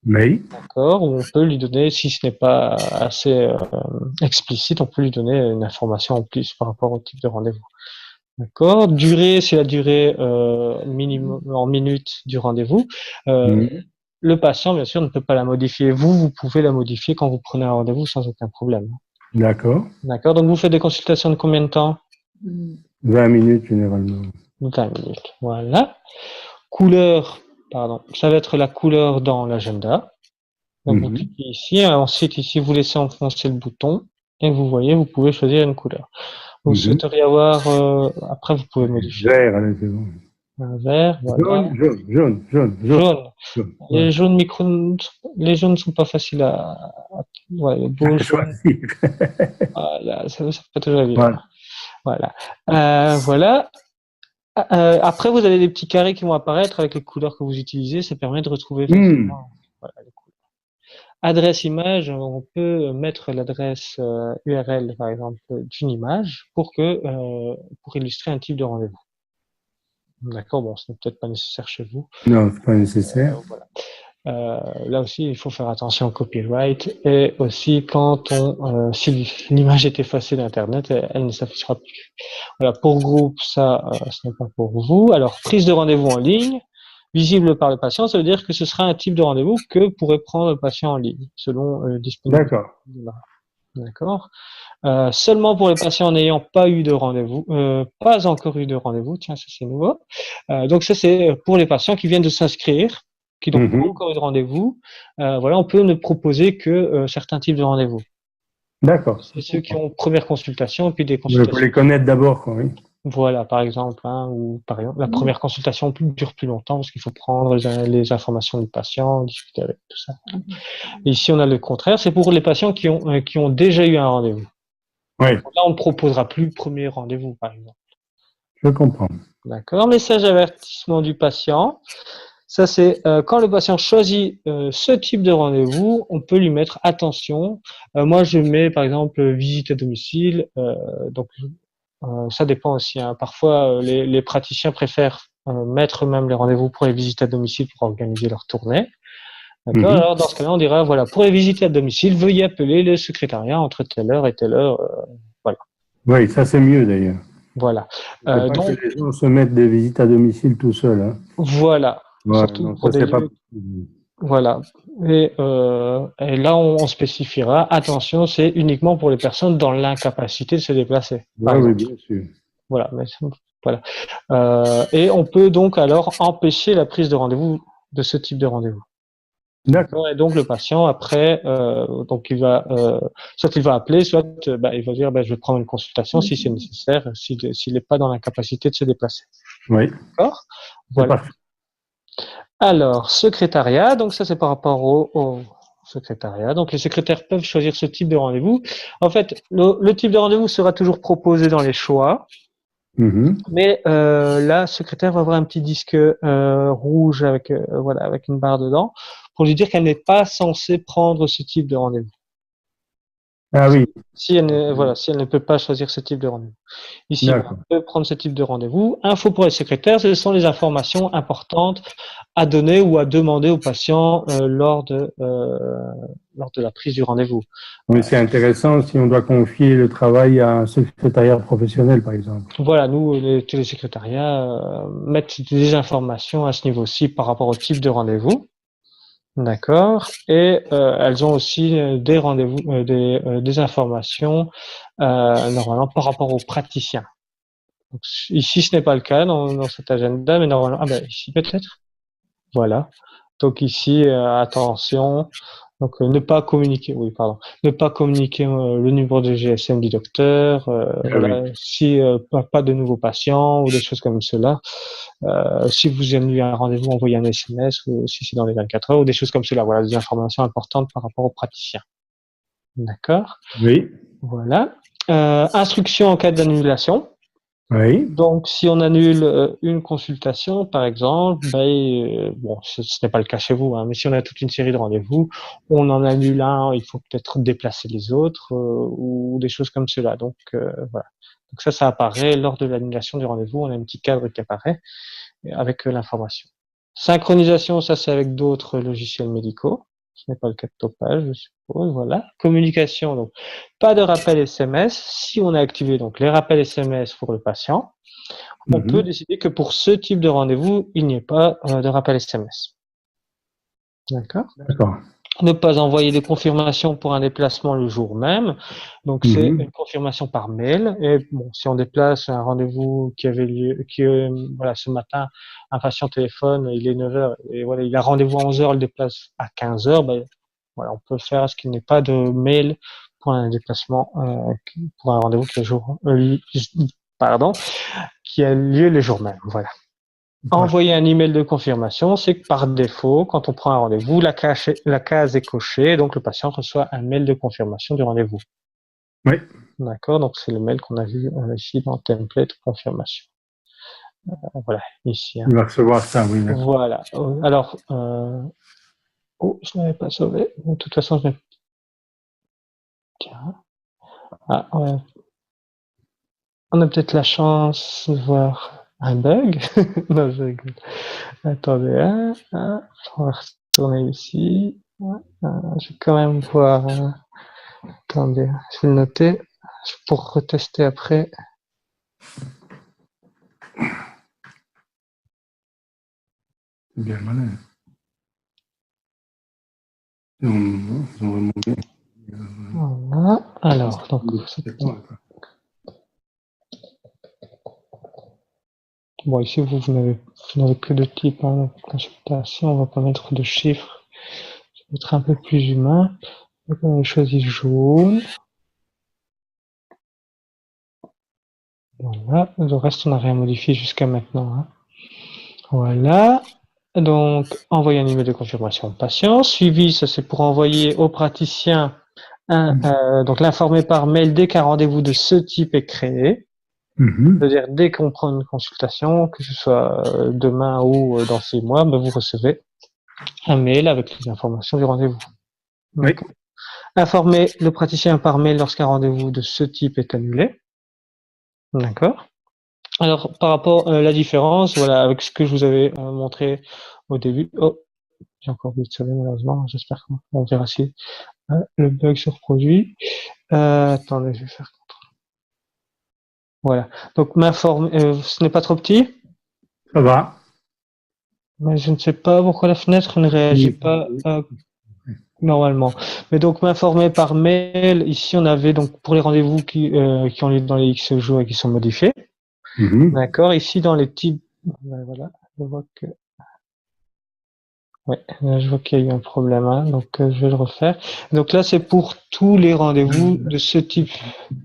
Oui. D'accord, où on peut lui donner, si ce n'est pas assez explicite, on peut lui donner une information en plus par rapport au type de rendez-vous. D'accord. Durée, c'est la durée minimum en minutes du rendez-vous. Le patient, bien sûr, ne peut pas la modifier. Vous pouvez la modifier quand vous prenez un rendez-vous sans aucun problème. D'accord. D'accord. Donc, vous faites des consultations de combien de temps? 20 minutes, généralement. 20 minutes. Voilà. Couleur, pardon. Ça va être la couleur dans l'agenda. Donc, vous cliquez ici. Ensuite, ici, vous laissez enfoncer le bouton. Et vous voyez, vous pouvez choisir une couleur. Vous souhaiteriez avoir, après, vous pouvez modifier. Vert, allez, c'est bon. Un vert, voilà. Jaune. Les jaunes les jaunes ne sont pas faciles ouais, le beau jaune. Voilà, ça peut toujours bien. Voilà. Voilà. Après, vous avez des petits carrés qui vont apparaître avec les couleurs que vous utilisez. Ça permet de retrouver facilement voilà, les couleurs. Adresse image, on peut mettre l'adresse URL, par exemple, d'une image pour illustrer un type de rendez-vous. D'accord, bon, ce n'est peut-être pas nécessaire chez vous. Non, c'est pas nécessaire. Voilà. Là aussi, il faut faire attention au copyright et aussi quand si l'image est effacée d'Internet, elle ne s'affichera plus. Voilà, pour groupe, ça, ce n'est pas pour vous. Alors, prise de rendez-vous en ligne, visible par le patient, ça veut dire que ce sera un type de rendez-vous que pourrait prendre le patient en ligne, selon disponibilité. D'accord. Seulement pour les patients n'ayant pas eu de rendez-vous, pas encore eu de rendez-vous, tiens, ça c'est nouveau. Donc ça c'est pour les patients qui viennent de s'inscrire, qui n'ont pas encore eu de rendez-vous. Voilà, on peut ne proposer que certains types de rendez-vous. D'accord. C'est ceux qui ont première consultation et puis des consultations. Il faut les connaître d'abord, quoi, oui. Voilà, par exemple, ou par exemple, la première consultation dure plus longtemps parce qu'il faut prendre les informations du patient, discuter avec tout ça. Et ici, on a le contraire, c'est pour les patients qui ont déjà eu un rendez-vous. Oui. Là, on ne proposera plus le premier rendez-vous, par exemple. Je comprends. D'accord. Message d'avertissement du patient. Ça, c'est quand le patient choisit ce type de rendez-vous, on peut lui mettre attention. Moi, je mets, par exemple, visite à domicile. Donc, ça dépend aussi. Hein. Parfois, les praticiens préfèrent mettre même les rendez-vous pour les visites à domicile pour organiser leur tournée. D'accord. Alors, dans ce cas-là, on dira, voilà, pour les visites à domicile, veuillez appeler le secrétariat entre telle heure et telle heure. Voilà. Oui, ça c'est mieux d'ailleurs. Voilà. Il ne faut pas Donc, que les gens se mettent des visites à domicile tout seuls. Hein. voilà. Ouais, Surtout non, pour ça, des c'est pas lieux. possible. Voilà. Et là, on spécifiera, attention, c'est uniquement pour les personnes dans l'incapacité de se déplacer, par Ouais, oui, exemple. bien sûr. Voilà. Voilà. Et on peut donc alors empêcher la prise de rendez-vous de ce type de rendez-vous. D'accord. Et donc le patient après, donc soit il va appeler, soit il va dire je vais prendre une consultation si c'est nécessaire, s'il n'est pas dans l'incapacité de se déplacer. Oui, D'accord? c'est Voilà. parfait. Alors secrétariat, donc ça c'est par rapport au secrétariat. Donc les secrétaires peuvent choisir ce type de rendez-vous. En fait, le type de rendez-vous sera toujours proposé dans les choix. Mhm. Mais la secrétaire va avoir un petit disque rouge avec avec une barre dedans pour lui dire qu'elle n'est pas censée prendre ce type de rendez-vous. Ah oui, Si elle ne peut pas choisir ce type de rendez-vous. Ici, voilà, d'accord. on peut prendre ce type de rendez-vous. Info pour les secrétaires, ce sont les informations importantes à donner ou à demander au patient lors de la prise du rendez-vous. Oui, c'est intéressant si on doit confier le travail à un secrétariat professionnel, par exemple. Voilà, nous, tous les secrétariats mettent des informations à ce niveau-ci par rapport au type de rendez-vous. D'accord. Et elles ont aussi des rendez-vous, des informations normalement par rapport aux praticiens. Donc, ici, ce n'est pas le cas dans cet agenda, mais normalement, ici peut-être. Voilà. Donc ici, attention. Donc ne pas communiquer, oui, pardon, ne pas communiquer le numéro de GSM du docteur. Ah oui. Voilà. Si pas de nouveaux patients ou des choses comme cela. Si vous avez eu un rendez-vous, envoyez un SMS ou si c'est dans les 24 heures ou des choses comme cela. Voilà, des informations importantes par rapport aux praticiens. D'accord. Oui, Voilà. Instruction en cas d'annulation. oui. Donc, si on annule une consultation, par exemple, bon, ce n'est pas le cas chez vous, hein, mais si on a toute une série de rendez-vous, on en annule un, il faut peut-être déplacer les autres ou des choses comme cela. Donc, voilà. Donc ça apparaît lors de l'annulation du rendez-vous. On a un petit cadre qui apparaît avec l'information. Synchronisation, ça c'est avec d'autres logiciels médicaux. Ce n'est pas le cas de Topage, je suppose. Voilà. Communication, donc pas de rappel SMS. Si on a activé donc les rappels SMS pour le patient, on peut Mhm. décider que pour ce type de rendez-vous, il n'y ait pas de rappel SMS. D'accord. D'accord. Ne pas envoyer de confirmation pour un déplacement le jour même. Donc, c'est Mhm. une confirmation par mail. Et bon, si on déplace un rendez-vous qui avait lieu, voilà, ce matin, un patient téléphone, il est 9 heures et voilà, il a rendez-vous à 11 heures, il le déplace à 15 heures, voilà, on peut faire ce qu'il n'y ait pas de mail pour un déplacement, pour un rendez-vous qui a lieu le jour même. Voilà. Envoyer un email de confirmation, c'est que par défaut, quand on prend un rendez-vous, la case est cochée, donc le patient reçoit un mail de confirmation du rendez-vous. Oui. D'accord, donc c'est le mail qu'on a vu ici dans template confirmation. Voilà, ici. Hein. Il va recevoir ça, oui, d'accord. Voilà. Alors, je n'avais pas sauvé. De toute façon, je vais. Tiens. Ah, ouais. On a peut-être la chance de voir un bug. Non, je rigole. Attendez, on va retourner ici. Je vais quand même voir. Attendez, je vais le noter pour retester après. C'est bien malin. Ils ont remonté. Voilà. Alors, donc, bon, ici, vous n'avez que de type hein, consultation. On va pas mettre de chiffres. Je vais être un peu plus humain. Donc, on a choisi jaune. Voilà. Le reste, on n'a rien modifié jusqu'à maintenant. Hein. Voilà. Donc, envoyer un email de confirmation au patient. Suivi, ça c'est pour envoyer au praticien donc l'informer par mail dès qu'un rendez-vous de ce type est créé. C'est-à-dire dès qu'on prend une consultation, que ce soit demain ou dans 6 mois, vous recevez un mail avec les informations du rendez-vous. Oui. Informer le praticien par mail lorsqu'un rendez-vous de ce type est annulé. D'accord. Alors, par rapport à la différence, voilà, avec ce que je vous avais montré au début. Oh, j'ai encore oublié de sauver malheureusement. J'espère qu'on verra si le bug se reproduit. Attendez, je vais faire. Voilà. Donc, ce n'est pas trop petit? Ça va. Mais je ne sais pas pourquoi la fenêtre ne réagit Oui. pas normalement. Mais donc, m'informer par mail. Ici, on avait donc pour les rendez-vous qui ont lieu dans les X jours et qui sont modifiés. Mhm. D'accord. Ici, dans les types, voilà, je vois que, ouais, là, je vois qu'il y a eu un problème, hein, donc je vais le refaire. Donc là, c'est pour tous les rendez-vous de ce type.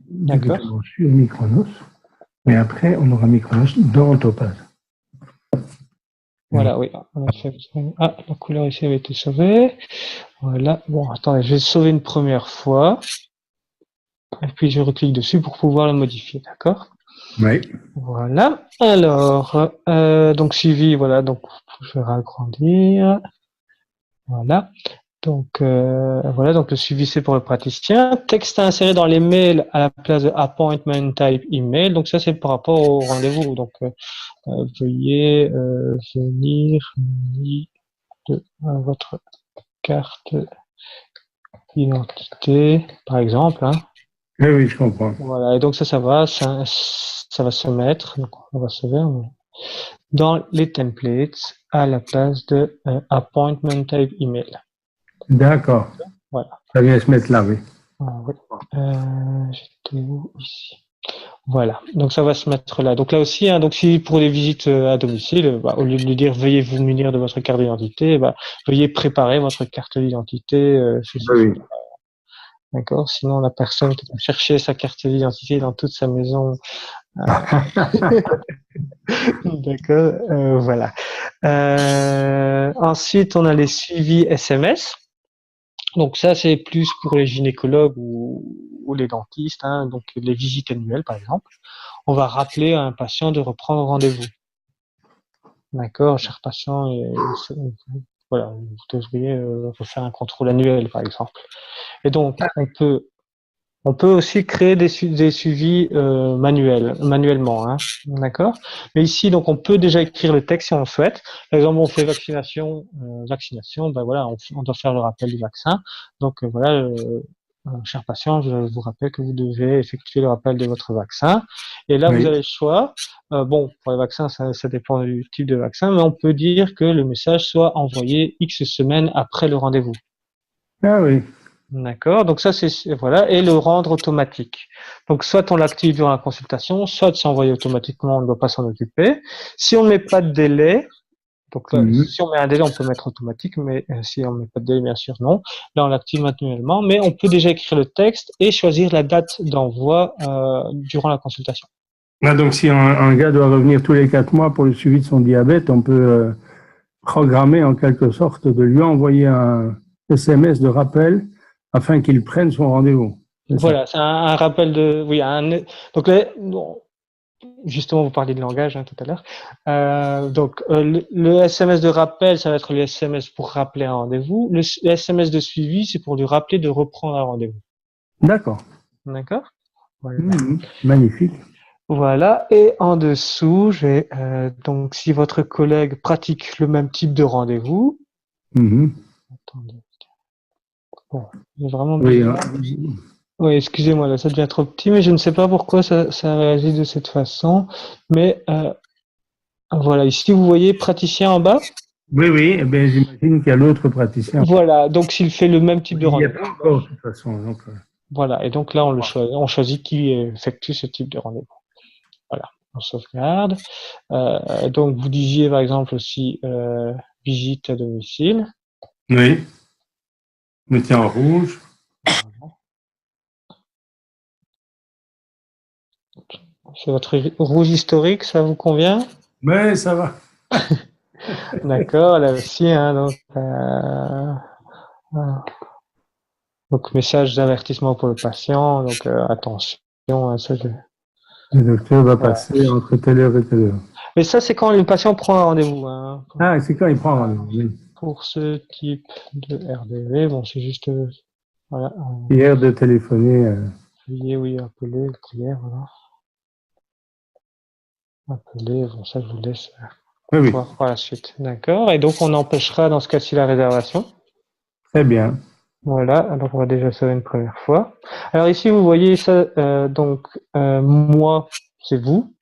D'accord. Débutant sur Micronos, mais après, on aura Micronos dans Topaz. Voilà, oui. On a fait... Ah, la couleur ici avait été sauvée. Voilà. Bon, attendez, je vais sauver une première fois. Et puis je reclique dessus pour pouvoir le modifier, d'accord? Oui. Voilà. Alors, donc suivi, voilà, donc je vais agrandir. Voilà. Donc voilà, donc le suivi c'est pour le praticien. Texte à insérer dans les mails à la place de appointment type email. Donc ça c'est par rapport au rendez-vous. Donc veuillez venir munir de votre carte d'identité, par exemple. Hein. Oui, oui, je comprends. Voilà, et donc ça va se mettre, donc on va sauver dans les templates à la place de appointment type email. D'accord. Voilà. Ça vient se mettre là, oui. Ah, oui. J'étais où ici? Voilà, donc ça va se mettre là. Donc là aussi, hein, donc si pour les visites à domicile, au lieu de lui dire veuillez vous munir de votre carte d'identité, veuillez préparer votre carte d'identité. Oui, D'accord. Sinon la personne qui va chercher sa carte d'identité dans toute sa maison. D'accord. Voilà. Ensuite, on a les suivis SMS. Donc ça, c'est plus pour les gynécologues ou les dentistes, hein, donc les visites annuelles par exemple. On va rappeler à un patient de reprendre rendez-vous. D'accord, cher patient, voilà, vous devriez refaire un contrôle annuel par exemple. Et donc on peut aussi créer des suivis manuellement, hein, d'accord. Mais ici, donc, on peut déjà écrire le texte si on le souhaite. Par exemple, on fait vaccination, ben voilà, on doit faire le rappel du vaccin. Donc voilà, cher patient, je vous rappelle que vous devez effectuer le rappel de votre vaccin. Et là, vous oui. avez le choix. Bon, pour les vaccins, ça dépend du type de vaccin, mais on peut dire que le message soit envoyé X semaines après le rendez-vous. Ah oui. D'accord, donc ça c'est voilà, et le rendre automatique. Donc soit on l'active durant la consultation, soit c'est envoyé automatiquement, on ne doit pas s'en occuper. Si on ne met pas de délai, donc là, Mhm. si on met un délai, on peut mettre automatique, mais si on ne met pas de délai, bien sûr non. Là on l'active manuellement, mais on peut déjà écrire le texte et choisir la date d'envoi durant la consultation. Ah, donc, si un gars doit revenir tous les 4 mois pour le suivi de son diabète, on peut programmer en quelque sorte de lui envoyer un SMS de rappel afin qu'il prenne son rendez-vous. C'est ça. Voilà, c'est un rappel de, oui, donc là, bon, justement, vous parliez de langage hein, tout à l'heure. Donc, le SMS de rappel, ça va être le SMS pour rappeler un rendez-vous. Le SMS de suivi, c'est pour lui rappeler de reprendre un rendez-vous. D'accord. D'accord. Voilà. Mhm. Magnifique. Voilà. Et en dessous, j'ai donc si votre collègue pratique le même type de rendez-vous. Mhm. Attendez. Bon, c'est vraiment Oui, bizarre. Oui, excusez-moi, là, ça devient trop petit, mais je ne sais pas pourquoi ça réagit de cette façon. Mais voilà, ici, vous voyez praticien en bas. oui, oui. Eh bien, j'imagine qu'il y a l'autre praticien. Voilà, donc s'il fait le même type de Il n'y a rendez-vous, pas encore, de toute façon. Donc, voilà, et donc là on choisit qui effectue ce type de rendez-vous. Voilà, on sauvegarde. Donc vous disiez par exemple aussi visite à domicile. oui. Mettez en rouge. C'est votre rouge historique, ça vous convient? Mais ça va. D'accord, là aussi, hein, donc message d'avertissement pour le patient, donc attention, hein, ça, Le docteur va voilà. passer entre telle heure et telle heure. Mais ça c'est quand le patient prend un rendez-vous. Hein. Ah, c'est quand il prend rendez-vous. Oui. Pour ce type de RDV, bon c'est juste voilà. Hier de téléphoner. Veuillez, oui, appeler, prière, voilà. Appeler, bon, ça, je vous laisse Oui, oui. voir par la suite. D'accord. Et donc, on empêchera, dans ce cas-ci, la réservation. Très bien. Voilà. Alors, on va déjà sauver une première fois. Alors, ici, vous voyez ça, donc, moi. c'est vous,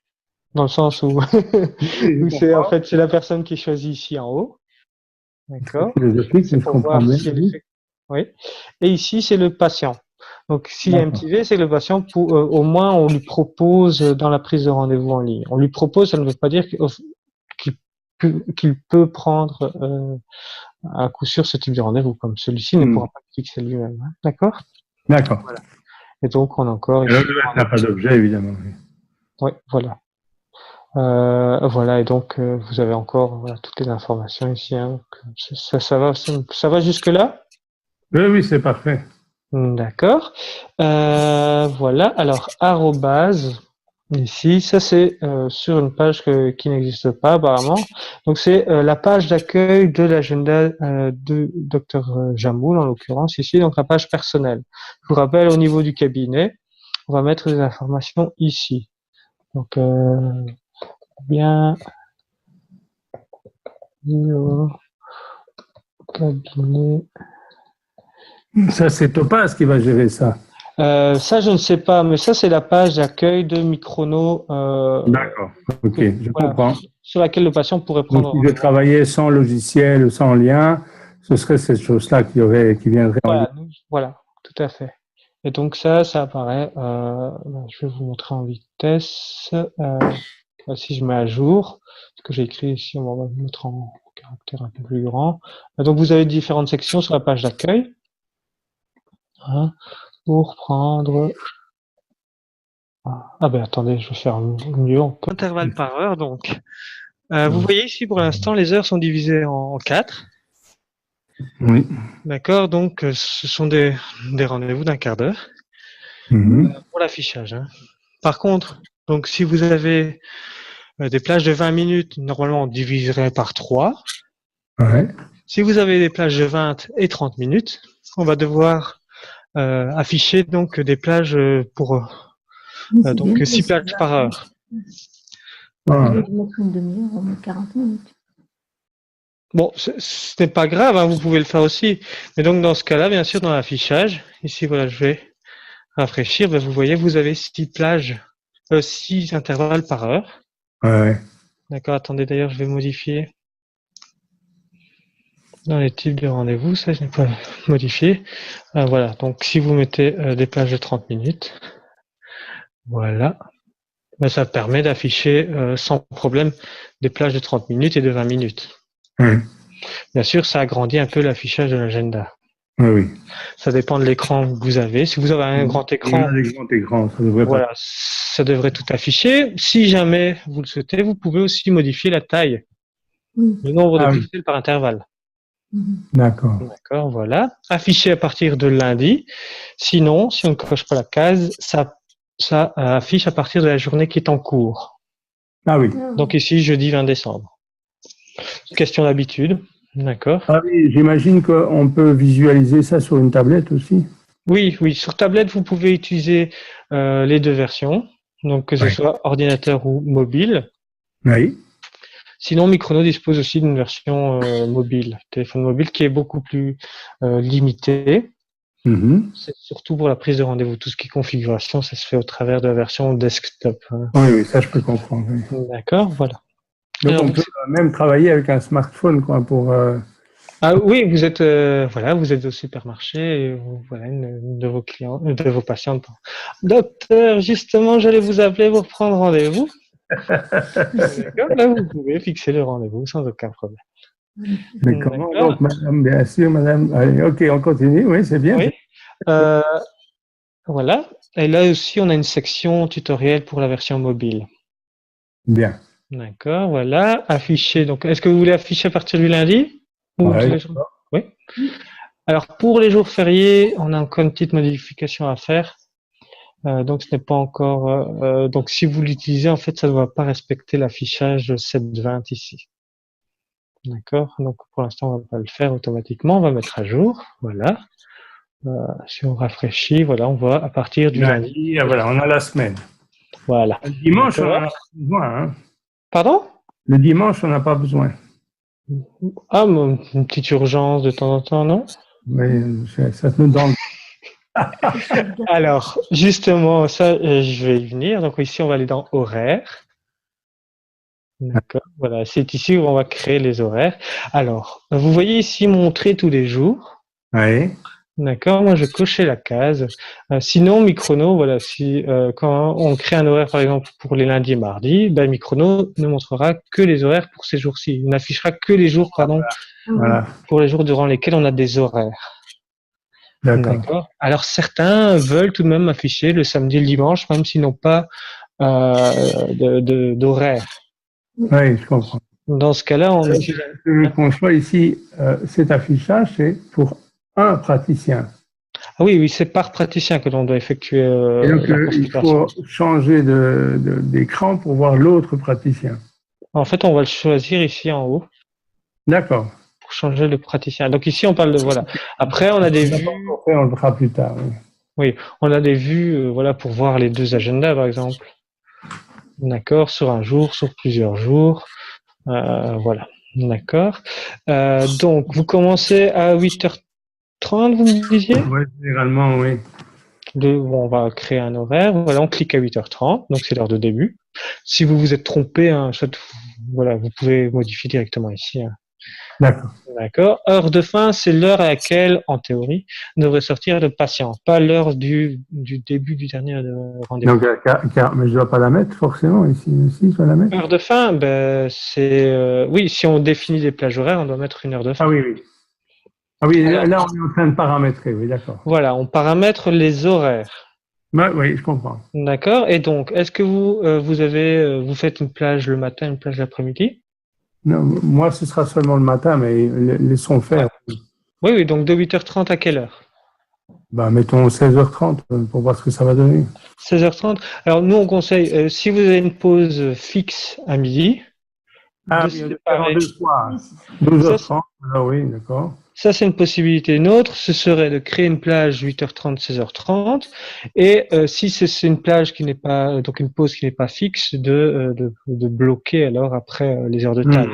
dans le sens où, où c'est la personne qui est choisie ici en haut. D'accord. Philosophique, C'est mais je pour comprends voir bien. si elle est oui. Et ici, c'est le patient. Donc, s'il y a un D'accord. petit V, c'est que le patient, au moins, on lui propose dans la prise de rendez-vous en ligne. On lui propose, ça ne veut pas dire qu'il peut prendre à coup sûr ce type de rendez-vous, comme celui-ci ne pourra pas le fixer lui-même. Hein. D'accord. D'accord. Voilà. Et donc, on a encore Et là, ici. le reste n'a pas d'objet, évidemment. Oui. Oui, voilà. Voilà, et donc vous avez encore voilà, toutes les informations ici. Hein. Donc, ça va jusque-là? Oui, oui, c'est parfait. D'accord. Voilà, alors arrobase, ici, ça c'est sur une page qui n'existe pas apparemment. Donc c'est la page d'accueil de l'agenda de Dr Jamoul en l'occurrence ici, donc la page personnelle. Je vous rappelle au niveau du cabinet, on va mettre les informations ici. Donc bien cabinet. Ça, c'est Topaz qui va gérer ça. Ça, je ne sais pas, mais ça, c'est la page d'accueil de Microno. D'accord. Ok, je Voilà, comprends. sur laquelle le patient pourrait Donc, prendre si je rendez-vous. travaillais sans logiciel, sans lien, ce serait cette chose-là qui viendrait en ligne. Voilà, tout à fait. Et donc ça apparaît. Je vais vous montrer en vitesse. Si je mets à jour, ce que j'ai écrit ici, on va le mettre en caractère un peu plus grand. Donc vous avez différentes sections sur la page d'accueil. Hein, pour prendre. Ah ben attendez, je vais faire mieux. Intervalle par heure, donc. Vous voyez ici, pour l'instant, les heures sont divisées en 4. Oui. D'accord, donc ce sont des rendez-vous d'un quart d'heure pour l'affichage. Hein. Par contre, donc si vous avez des plages de 20 minutes, normalement on diviserait par 3. Ouais. Si vous avez des plages de 20 et 30 minutes, on va devoir afficher donc des plages pour donc 6 plages par heure. Ah. Au lieu de mettre une demi-heure, on met 40 minutes. Bon, ce n'est pas grave, hein, vous pouvez le faire aussi. Mais donc dans ce cas-là, bien sûr, dans l'affichage, ici voilà, je vais rafraîchir, ben, vous voyez, vous avez 6 plages, 6 intervalles par heure. Ouais. D'accord, attendez, d'ailleurs, je vais modifier dans les types de rendez-vous, ça je n'ai pas modifié. Voilà, donc si vous mettez des plages de 30 minutes, voilà, ben, ça permet d'afficher sans problème des plages de 30 minutes et de 20 minutes. Ouais. Bien sûr, ça agrandit un peu l'affichage de l'agenda. Oui, oui. Ça dépend de l'écran que vous avez. Si vous avez un grand écran, ça devrait voilà, ça devrait tout afficher. Si jamais vous le souhaitez, vous pouvez aussi modifier la taille, le nombre de pixels par intervalle. D'accord. D'accord, voilà. Afficher à partir de lundi. Sinon, si on ne coche pas la case, ça affiche à partir de la journée qui est en cours. Ah oui. Donc ici, jeudi 20 décembre. Question d'habitude. D'accord. Ah oui, j'imagine qu'on peut visualiser ça sur une tablette aussi. Oui, oui. Sur tablette, vous pouvez utiliser les deux versions, donc que ce soit ordinateur ou mobile. Oui. Sinon, Microno dispose aussi d'une version mobile, téléphone mobile, qui est beaucoup plus limitée. C'est surtout pour la prise de rendez-vous. Tout ce qui est configuration, ça se fait au travers de la version desktop. Hein. Oui, oui, ça je peux comprendre. Oui. D'accord, voilà. Donc alors, on peut même travailler avec un smartphone, quoi, pour. Ah oui, vous êtes voilà, vous êtes au supermarché, et voilà, une de vos clients, de vos patientes. Docteur, justement, j'allais vous appeler pour prendre rendez-vous. D'accord, là vous pouvez fixer le rendez-vous sans aucun problème. Mais comment donc, madame? Bien sûr, madame. Allez, ok, on continue. Oui, c'est bien. Oui. Voilà. Et là aussi, on a une section tutoriel pour la version mobile. Bien. D'accord, voilà. Afficher. Donc, est-ce que vous voulez afficher à partir du lundi ou tous les jours? Oui. Alors, pour les jours fériés, on a encore une petite modification à faire. Donc, ce n'est pas encore. Donc, si vous l'utilisez, en fait, ça ne va pas respecter l'affichage 720 ici. D'accord. Donc, pour l'instant, on ne va pas le faire automatiquement. On va mettre à jour. Voilà. Si on rafraîchit, voilà, on voit à partir du lundi. Voilà, on a la semaine. Voilà. Le dimanche, on n'en a pas besoin. Hein. Pardon? Le dimanche, on n'a pas besoin. Ah, une petite urgence de temps en temps, non? Mais ça nous donne. Alors, justement, ça, je vais y venir. Donc ici, on va aller dans horaire. D'accord. Voilà, c'est ici où on va créer les horaires. Alors, vous voyez ici montrer tous les jours. Oui. D'accord. Moi, je cochais la case. Sinon, Microno, voilà, si quand on crée un horaire, par exemple, pour les lundis et mardis, ben, Microno ne montrera que les horaires pour ces jours-ci. Il n'affichera que les jours, pardon, Voilà. pour les jours durant lesquels on a des horaires. D'accord. D'accord. Alors, certains veulent tout de même afficher le samedi et le dimanche, même s'ils n'ont pas d'horaire. Oui, je comprends. Dans ce cas-là, on utilise. Je conçois ici, cet affichage, c'est pour un praticien. Ah oui, oui, c'est par praticien que l'on doit effectuer Et donc, la il consultation. faut changer d'écran pour voir l'autre praticien. En fait, on va le choisir ici en haut D'accord. pour changer le praticien. Donc ici, on parle de voilà. Après, on a des On l'a pas vues. encore fait, on le fera plus tard. Oui. Oui, on a des vues, voilà, pour voir les deux agendas, par exemple. D'accord, sur un jour, sur plusieurs jours. Voilà. D'accord. Donc, vous commencez à 8h30, vous me disiez? Ouais, généralement, oui. On va créer un horaire. Voilà, on clique à 8h30, donc c'est l'heure de début. Si vous vous êtes trompé, hein, voilà, vous pouvez modifier directement ici. Hein. D'accord. D'accord. Heure de fin, c'est l'heure à laquelle, en théorie, devrait sortir le patient, pas l'heure du début du dernier rendez-vous. Donc, mais je ne dois pas la mettre forcément ici. Ici, je dois la mettre. Heure de fin, ben, oui, si on définit des plages horaires, on doit mettre une heure de fin. Ah oui, oui. Ah oui, Alors, là, on est en train de paramétrer, oui, d'accord. voilà, on paramètre les horaires. Ouais, oui, je comprends. D'accord. Et donc, est-ce que vous faites une plage le matin, une plage l'après-midi? Non, moi, ce sera seulement le matin, mais laissons faire. Oui, oui, donc de 8h30 à quelle heure? Bah, mettons 16h30 pour voir ce que ça va donner. 16h30. Alors, nous, on conseille, si vous avez une pause fixe à midi, Ah de oui, on le faire en séparer. deux fois. Ça, 12h30, ah oui, d'accord. Ça, c'est une possibilité. Une autre, ce serait de créer une plage 8h30, 16h30. Et si c'est une plage qui n'est pas, donc une pause qui n'est pas fixe, de bloquer alors après les heures de table.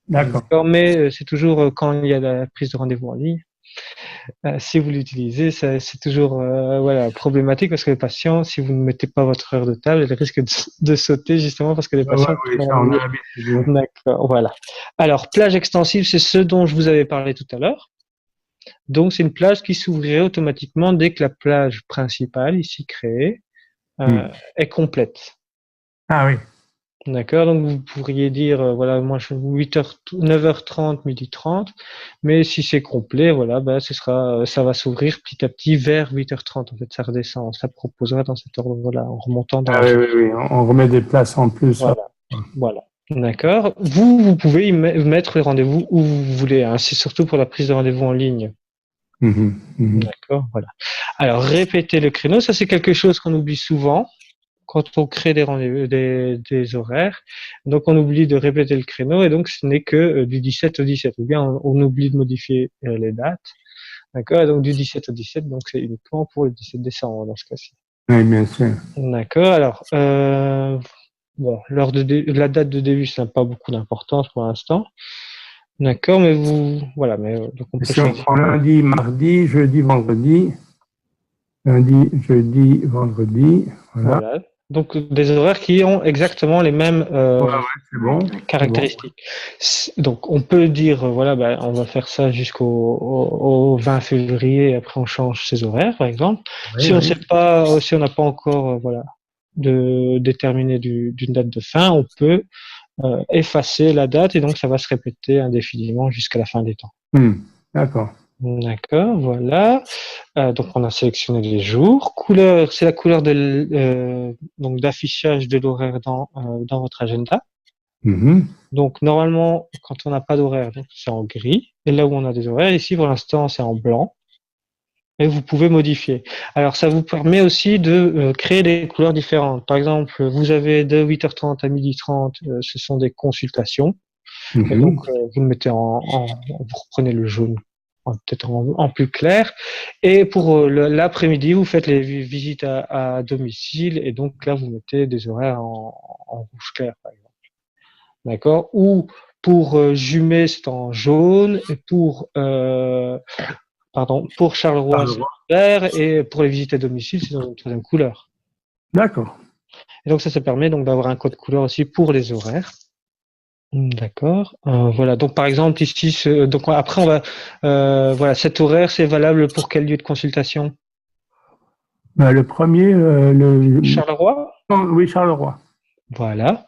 D'accord. D'accord, mais c'est toujours quand il y a la prise de rendez-vous en ligne. Si vous l'utilisez, c'est toujours voilà, problématique parce que le patient, si vous ne mettez pas votre heure de table, il risque de sauter justement parce que les Ah ouais, patients oui, ça, on a l'habitude. D'accord, voilà. Alors, plage extensive, c'est ce dont je vous avais parlé tout à l'heure. Donc, c'est une plage qui s'ouvrirait automatiquement dès que la plage principale, ici créée, est complète. Ah oui. D'accord, donc vous pourriez dire, voilà, moi je 8h, 9h30, 12h30, mais si c'est complet, voilà, bah, ça va s'ouvrir petit à petit vers 8h30. En fait, ça redescend, ça proposera dans cet ordre-là, en remontant dans Ah la oui, chaîne. oui, oui. On remet des places en plus. Voilà, voilà. D'accord. Vous pouvez mettre les rendez-vous où vous voulez, hein. C'est surtout pour la prise de rendez-vous en ligne. D'accord, voilà. Alors, répéter le créneau, ça c'est quelque chose qu'on oublie souvent quand on crée des rendez-vous, des horaires. Donc, on oublie de répéter le créneau et donc ce n'est que du 17 au 17. Ou bien on oublie de modifier les dates. D'accord. Et donc, du 17 au 17, donc c'est uniquement pour le 17 décembre dans ce cas-ci. Oui, bien sûr. D'accord. Alors, bon, la date de début, ça n'a pas beaucoup d'importance pour l'instant. D'accord, mais voilà, mais donc on peut Si on choisir. prend lundi, mardi, jeudi, vendredi. Lundi, jeudi, vendredi. Voilà. Voilà. Donc des horaires qui ont exactement les mêmes C'est bon. caractéristiques. Donc on peut dire voilà, ben, on va faire ça au 20 février. Après on change ses horaires, par exemple. Oui, Si on oui. sait pas, si on n'a pas encore voilà de déterminer d'une date de fin, on peut effacer la date et donc ça va se répéter indéfiniment jusqu'à la fin des temps. D'accord. D'accord, voilà. Donc on a sélectionné les jours. Couleur, c'est la couleur donc d'affichage de l'horaire dans votre agenda. Donc normalement, quand on n'a pas d'horaire, donc c'est en gris. Et là où on a des horaires, ici pour l'instant c'est en blanc. Et vous pouvez modifier. Alors ça vous permet aussi de créer des couleurs différentes. Par exemple, vous avez de 8h30 à 12h30, ce sont des consultations. Et donc vous le mettez vous reprenez le jaune peut-être en plus clair. Et pour l'après-midi, vous faites les visites à domicile et donc là, vous mettez des horaires en rouge clair, par exemple. D'accord. Ou pour jumer, c'est en jaune. Et pour, par pardon, pour Charleroi, c'est vert, et pour les visites à domicile, c'est dans une troisième couleur. D'accord. Et donc, ça permet donc d'avoir un code couleur aussi pour les horaires. D'accord. Voilà. Donc, par exemple, ici, donc après, on va, voilà, cet horaire, c'est valable pour quel lieu de consultation? Ben, le premier, Charleroi? oui, Charleroi. Voilà.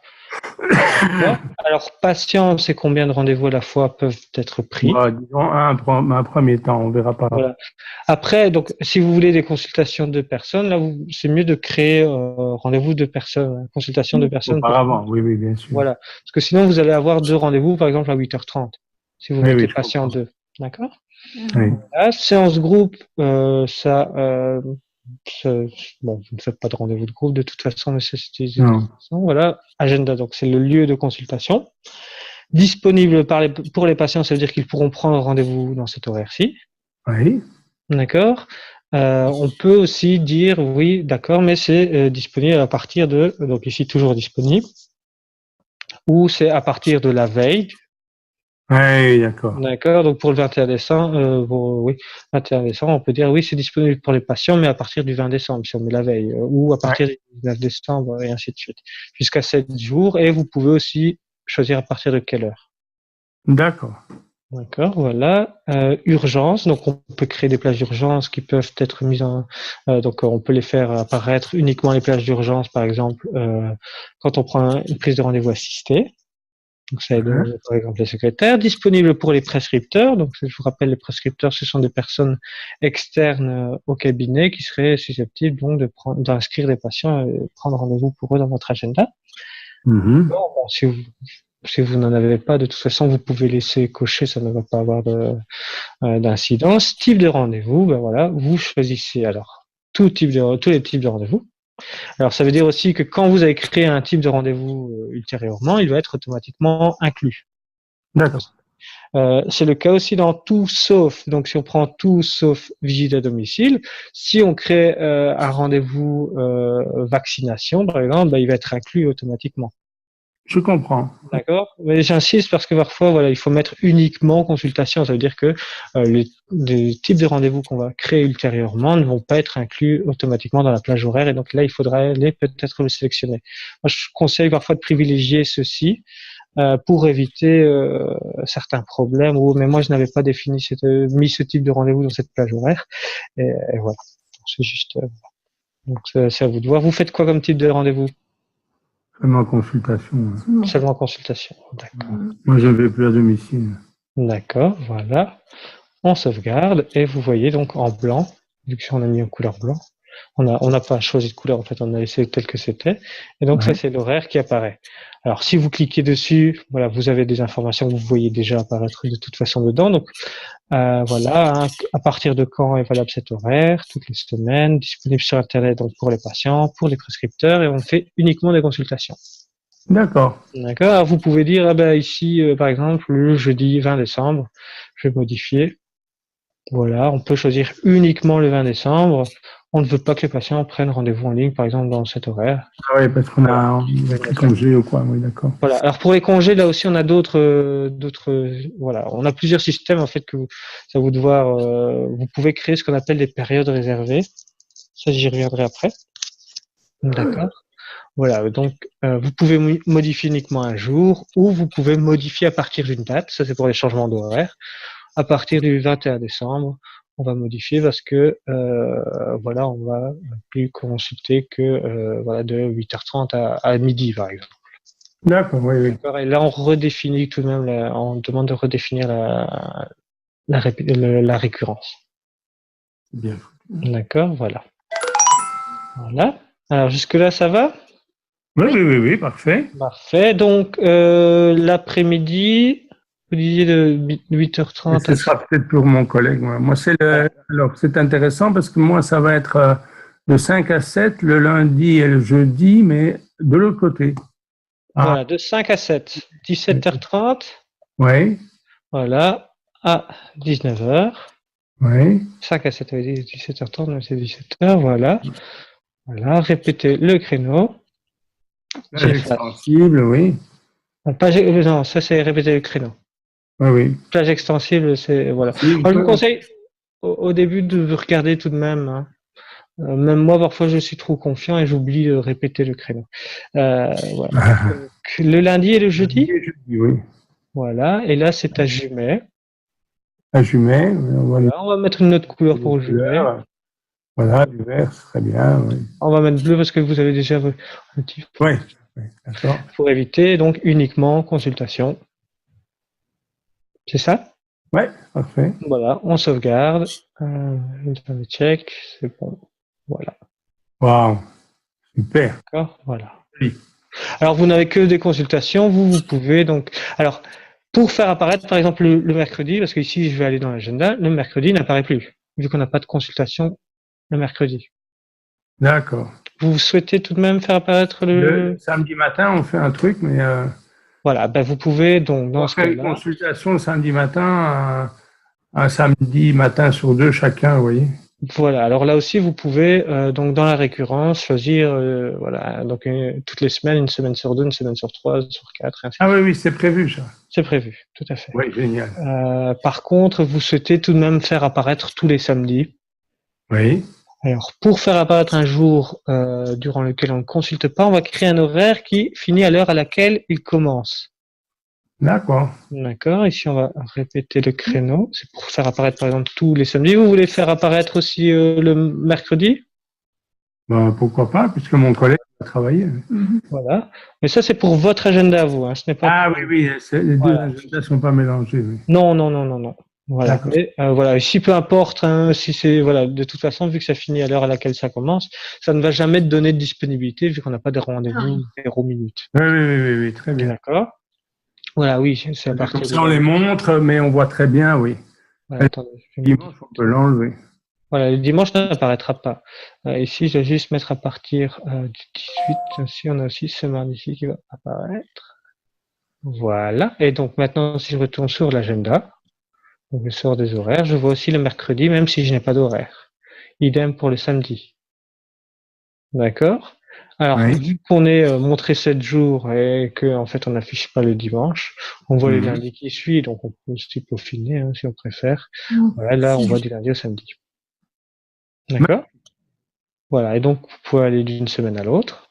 D'accord. Alors, patient, c'est combien de rendez-vous à la fois peuvent être pris? Ouais, disons un premier temps, on verra pas. Voilà. Après, donc, si vous voulez des consultations de personnes, là, c'est mieux de créer rendez-vous de personnes, consultation de personnes. Auparavant, oui, bien sûr. Voilà. Parce que sinon, vous allez avoir 2 rendez-vous, par exemple, à 8h30, si vous mettez je patient comprends. 2. D'accord? Oui. Voilà. Séance groupe, bon, vous ne faites pas de rendez-vous de groupe de toute façon, mais c'est Non. voilà. Agenda, donc c'est le lieu de consultation. Disponible pour les patients, ça veut dire qu'ils pourront prendre rendez-vous dans cet horaire-ci. Oui. D'accord. On peut aussi dire oui, d'accord, mais c'est disponible à partir de, donc ici toujours disponible, ou c'est à partir de la veille. Oui, d'accord. D'accord. Donc pour le 21 décembre, oui, 21 décembre, on peut dire oui, c'est disponible pour les patients, mais à partir du 20 décembre, si on met la veille, ou à partir du 19 décembre, et ainsi de suite, jusqu'à 7 jours. Et vous pouvez aussi choisir à partir de quelle heure. D'accord. D'accord, voilà. Urgence, donc on peut créer des plages d'urgence qui peuvent être mises en... donc on peut les faire apparaître uniquement les plages d'urgence, par exemple, quand on prend une prise de rendez-vous assistée. Donc ça aide par exemple les secrétaires. Disponible pour les prescripteurs, donc je vous rappelle, les prescripteurs, ce sont des personnes externes au cabinet qui seraient susceptibles donc d'inscrire des patients et prendre rendez-vous pour eux dans votre agenda. Mhm. Bon, si vous n'en avez pas, de toute façon, vous pouvez laisser cocher, ça ne va pas avoir d'incidence. Type de rendez-vous, ben voilà, vous choisissez alors tous les types de rendez-vous. Alors, ça veut dire aussi que quand vous avez créé un type de rendez-vous ultérieurement, il va être automatiquement inclus. D'accord. C'est le cas aussi dans tout sauf, donc si on prend tout sauf visite à domicile, si on crée un rendez-vous vaccination, par exemple, ben, il va être inclus automatiquement. Je comprends. D'accord. Mais j'insiste parce que parfois, voilà, il faut mettre uniquement consultation. Ça veut dire que les types de rendez-vous qu'on va créer ultérieurement ne vont pas être inclus automatiquement dans la plage horaire. Et donc là, il faudra peut-être le sélectionner. Moi, je conseille parfois de privilégier ceci pour éviter certains problèmes. Mais moi, je n'avais pas mis ce type de rendez-vous dans cette plage horaire. Et voilà. C'est juste. Donc, c'est à vous de voir. Vous faites quoi comme type de rendez-vous? Seulement consultation. Seulement consultation. D'accord. Moi, je ne vais plus à domicile. D'accord, voilà. On sauvegarde et vous voyez donc en blanc, vu que on a mis en couleur blanc, on n'a pas choisi de couleur en fait, on a laissé tel que c'était. Et donc ça c'est l'horaire qui apparaît. Alors si vous cliquez dessus, voilà, vous avez des informations que vous voyez déjà apparaître de toute façon dedans. Donc voilà, à partir de quand est valable cet horaire, toutes les semaines, disponible sur Internet donc pour les patients, pour les prescripteurs, et on fait uniquement des consultations. D'accord. D'accord. Alors vous pouvez dire, ah ben ici, par exemple, le jeudi 20 décembre, je vais modifier. Voilà, on peut choisir uniquement le 20 décembre. On ne veut pas que les patients prennent rendez-vous en ligne, par exemple, dans cet horaire. Ah oui, parce qu'on a pris congé ou quoi, oui, d'accord. Voilà. Alors pour les congés, là aussi, on a d'autres, voilà, on a plusieurs systèmes en fait que ça vous devoir, vous pouvez créer ce qu'on appelle des périodes réservées. Ça, j'y reviendrai après. D'accord. Voilà, donc vous pouvez modifier uniquement un jour ou vous pouvez modifier à partir d'une date. Ça, c'est pour les changements d'horaire. À partir du 21 décembre, on va modifier parce que voilà, on va plus consulter que voilà de 8h30 à midi, par exemple. D'accord, oui, oui. Et là, on redéfinit tout de même, on demande de redéfinir la récurrence. Bien. D'accord, voilà. Voilà. Alors jusque-là, ça va? Oui, parfait. Parfait. Donc, l'après-midi, vous disiez de 8h30 ce sera peut-être pour mon collègue. Moi, alors, c'est intéressant parce que moi, ça va être de 5 à 7 le lundi et le jeudi, mais de l'autre côté. Voilà, de 5 à 7, 17h30. Oui. Voilà, à 19h. Oui. 5 à 7, 17h30, mais c'est 17h, voilà. Voilà, répétez le créneau. Plage extensible, oui. Non, ça c'est répéter le créneau. Oui, oui. Plage extensible, c'est, voilà. Oui, Moi, je vous conseille, au début de regarder tout de même, hein. Même moi, parfois, je suis trop confiant et j'oublie de répéter le créneau. Voilà. Donc, le lundi et le jeudi, Oui. voilà. Et là, c'est à Jumet. À Jumet, on va Voilà. On va mettre une autre couleur pour les Jumet. couleurs. Voilà, du vert, c'est très bien. Oui, On va mettre bleu parce que vous avez déjà un petit oui, d'accord. pour éviter. Donc, uniquement consultation. C'est ça? Oui, parfait. Voilà. On sauvegarde. Internet check. C'est bon. Voilà. Waouh, super. D'accord. Voilà. Oui. Alors, vous n'avez que des consultations. Vous pouvez donc. Alors, pour faire apparaître, par exemple, le mercredi, parce qu'ici, je vais aller dans l'agenda, le mercredi n'apparaît plus, vu qu'on n'a pas de consultation le mercredi. D'accord. Vous souhaitez tout de même faire apparaître Le samedi matin, on fait un truc, mais Voilà, ben vous pouvez donc on dans va ce faire une cas-là. consultation le samedi matin, un samedi matin sur 2 chacun, vous voyez. Voilà, alors là aussi, vous pouvez donc dans la récurrence choisir, voilà, donc toutes les semaines, une semaine sur 2, une semaine sur 3, sur 4, ainsi. Ah oui, oui, c'est prévu, ça. C'est prévu, tout à fait. Oui, génial. Par contre, vous souhaitez tout de même faire apparaître tous les samedis. Oui, Alors, pour faire apparaître un jour durant lequel on ne consulte pas, on va créer un horaire qui finit à l'heure à laquelle il commence. d'accord. D'accord, ici on va répéter le créneau. C'est pour faire apparaître par exemple tous les samedis. Vous voulez faire apparaître aussi le mercredi? Ben, pourquoi pas, puisque mon collègue a travaillé. Voilà. Mais ça c'est pour votre agenda à vous, hein. Ce n'est pas Ah pour... oui, oui, les deux Voilà. agendas ne sont pas mélangés. Oui. Non, non, non, non, non. Voilà. D'accord. Mais, voilà. Ici, peu importe, hein, si c'est, voilà, de toute façon, vu que ça finit à l'heure à laquelle ça commence, ça ne va jamais te donner de disponibilité vu qu'on n'a pas de rendez-vous 0 minutes. Oui, oui, oui, oui, oui, très bien. D'accord. Voilà, oui, c'est à Comme partir ça, on les de... montre, mais on voit très bien, oui. Voilà, attendez, je vais Dimanche, on peut l'enlever. Voilà, le dimanche n'apparaîtra pas. Ici, je vais juste mettre à partir du 18. Ici, on a aussi ce mardi-ci qui va apparaître. Voilà. Et donc maintenant, si je retourne sur l'agenda, donc je sors des horaires, je vois aussi le mercredi, même si je n'ai pas d'horaire. Idem pour le samedi. D'accord? Alors, Oui. vu qu'on est montré 7 jours et que en fait on n'affiche pas le dimanche, on voit les lundis qui suivent, donc on peut aussi peaufiner hein, si on préfère. Voilà, là on voit du lundi au samedi. D'accord? Voilà, et donc vous pouvez aller d'une semaine à l'autre,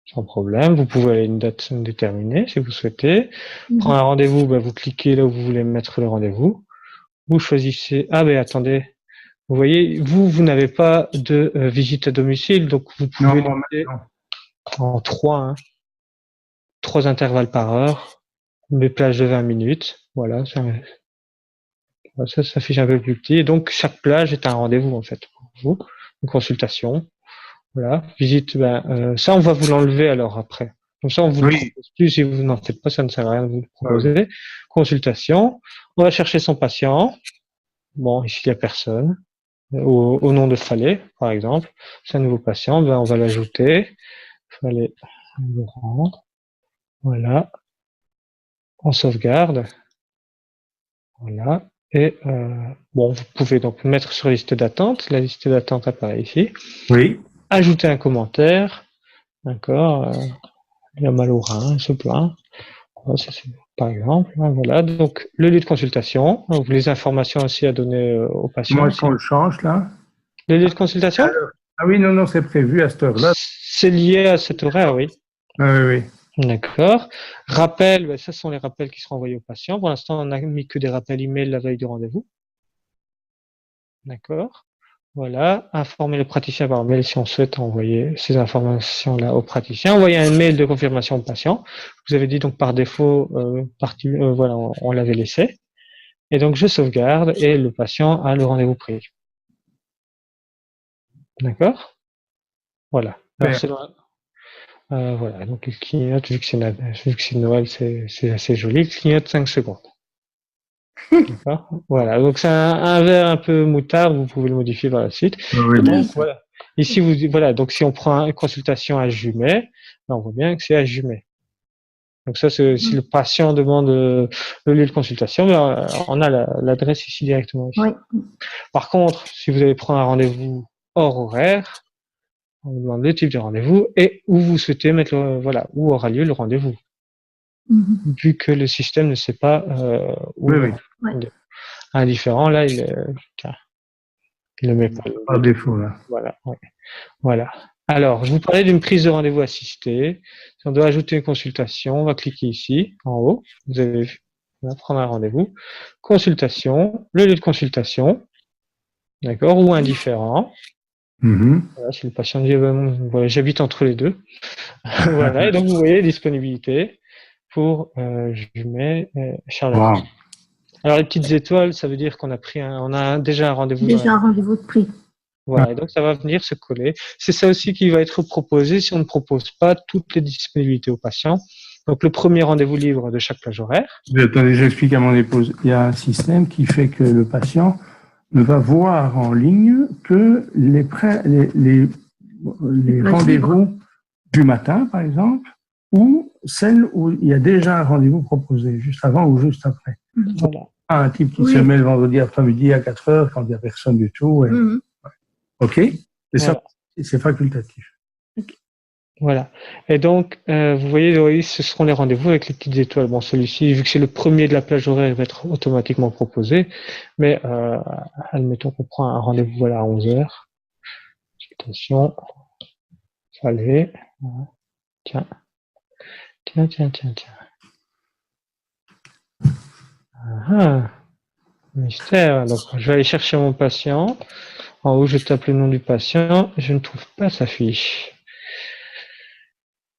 sans problème. Vous pouvez aller à une date déterminée si vous souhaitez. Prendre un rendez-vous, ben, vous cliquez là où vous voulez mettre le rendez-vous. Vous choisissez. Ah ben attendez, vous voyez, vous n'avez pas de visite à domicile, donc vous pouvez Non, limiter non. en 3 intervalles par heure, des plages de 20 minutes. Voilà, ça s'affiche un peu plus petit. Et donc chaque plage est un rendez-vous en fait pour vous, une consultation. Voilà, visite, ben, ça on va vous l'enlever alors après. Comme ça on vous le propose plus, si vous n'en faites pas, ça ne sert à rien de vous le proposer. Oui. Consultation, on va chercher son patient. Bon, ici il n'y a personne. Au nom de Fallet, par exemple, c'est un nouveau patient, ben, on va l'ajouter. Fallet Laurent. Voilà. On sauvegarde. Voilà. Et bon, vous pouvez donc mettre sur liste d'attente. La liste d'attente apparaît ici. Oui. Ajouter un commentaire. D'accord. Il a mal au rein, il se plaint. Ça, par exemple, voilà. Donc, le lieu de consultation, donc les informations aussi à donner aux patients. Comment est-ce qu'on le change, là? Le lieu de consultation? Ah oui, non, non, c'est prévu à cette heure-là. C'est lié à cet horaire, oui. Ah oui, oui. D'accord. Rappel, ben, ça sont les rappels qui seront envoyés aux patients. Pour l'instant, on n'a mis que des rappels email la veille du rendez-vous. D'accord. Voilà, informer le praticien par mail si on souhaite envoyer ces informations-là au praticien. Envoyer un mail de confirmation au patient. Vous avez dit donc par défaut, voilà, on l'avait laissé. Et donc je sauvegarde et le patient a le rendez-vous pris. D'accord? Voilà. Alors, voilà, donc il clignote, vu que c'est Noël, c'est assez joli, il clignote 5 secondes. D'accord. Voilà, donc c'est un vert un peu moutarde, vous pouvez le modifier par la suite. Oui, donc, voilà. Ici, voilà, donc si on prend une consultation à Jumet, on voit bien que c'est à Jumet. Donc ça, si le patient demande le lieu de consultation, on a l'adresse ici directement. Ici. Oui. Par contre, si vous allez prendre un rendez-vous hors horaire, on vous demande le type de rendez-vous et où vous souhaitez mettre voilà, où aura lieu le rendez-vous. Vu que le système ne sait pas où. Oui, oui. Indifférent, là, Il ne met pas Par défaut, là. Voilà. Ouais. Voilà. Alors, je vous parlais d'une prise de rendez-vous assistée. Si on doit ajouter une consultation, on va cliquer ici, en haut. Vous avez vu. On va prendre un rendez-vous. Consultation, le lieu de consultation. D'accord, ou indifférent. Voilà, si le patient dit, voilà, j'habite entre les deux. Voilà, et donc vous voyez disponibilité pour, je mets Charlotte. Wow. Alors les petites étoiles, ça veut dire qu'on a déjà un rendez-vous. Déjà un rendez-vous de prix. Voilà, et donc ça va venir se coller. C'est ça aussi qui va être proposé si on ne propose pas toutes les disponibilités aux patients. Donc le premier rendez-vous libre de chaque plage horaire. Attendez, j'explique à mon épouse. Il y a un système qui fait que le patient ne va voir en ligne que les rendez-vous du matin, par exemple, ou celles où il y a déjà un rendez-vous proposé, juste avant ou juste après. Voilà. Un type qui se met le vendredi après-midi à 4 heures quand il n'y a personne du tout. Et... OK. Et ça, c'est facultatif. Voilà. Et donc, vous voyez, ce seront les rendez-vous avec les petites étoiles. Bon, celui-ci, vu que c'est le premier de la plage horaire, il va être automatiquement proposé. Mais, admettons qu'on prend un rendez-vous, voilà, à 11 heures. Attention. Allez. Tiens. Ah, mystère. Donc, je vais aller chercher mon patient. En haut, je tape le nom du patient. Je ne trouve pas sa fiche.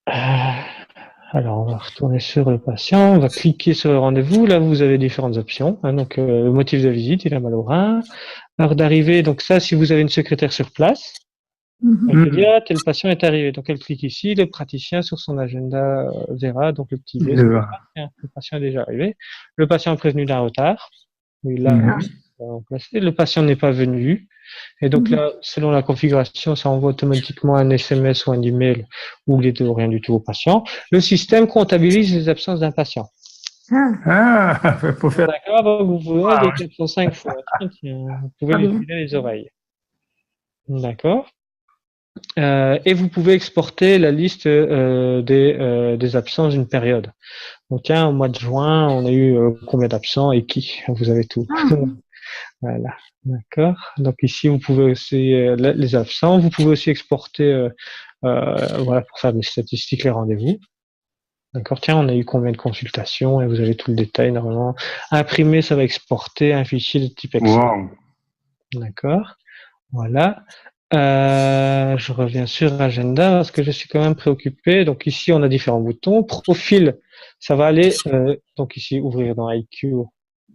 Alors, on va retourner sur le patient. On va cliquer sur le rendez-vous. Là, vous avez différentes options. Donc, le motif de visite, il a mal au rein. Heure d'arrivée. Donc, ça, si vous avez une secrétaire sur place, elle peut dire, tel patient est arrivé. Donc, elle clique ici. Le praticien, sur son agenda, verra. Donc, le petit V, le patient est déjà arrivé. Le patient est prévenu d'un retard. Le patient n'est pas venu. Et donc là, selon la configuration, ça envoie automatiquement un SMS ou un email ou les deux, rien du tout au patient. Le système comptabilise les absences d'un patient. Faut faire. D'accord, donc vous pouvez des 405 fois. Vous pouvez lui filer les oreilles. D'accord. Et vous pouvez exporter la liste des absences d'une période. Donc tiens, au mois de juin, on a eu combien d'absents et qui? Vous avez tout. Voilà, d'accord. Donc ici, vous pouvez aussi les absents. Vous pouvez aussi exporter, voilà, pour faire des statistiques, les rendez-vous. D'accord. Tiens, on a eu combien de consultations et vous avez tout le détail normalement. Imprimer, ça va exporter un fichier de type Excel. Wow. D'accord. Voilà. Je reviens sur agenda parce que je suis quand même préoccupé. Donc ici, on a différents boutons. Profil, ça va aller. Donc ici, ouvrir dans IQ.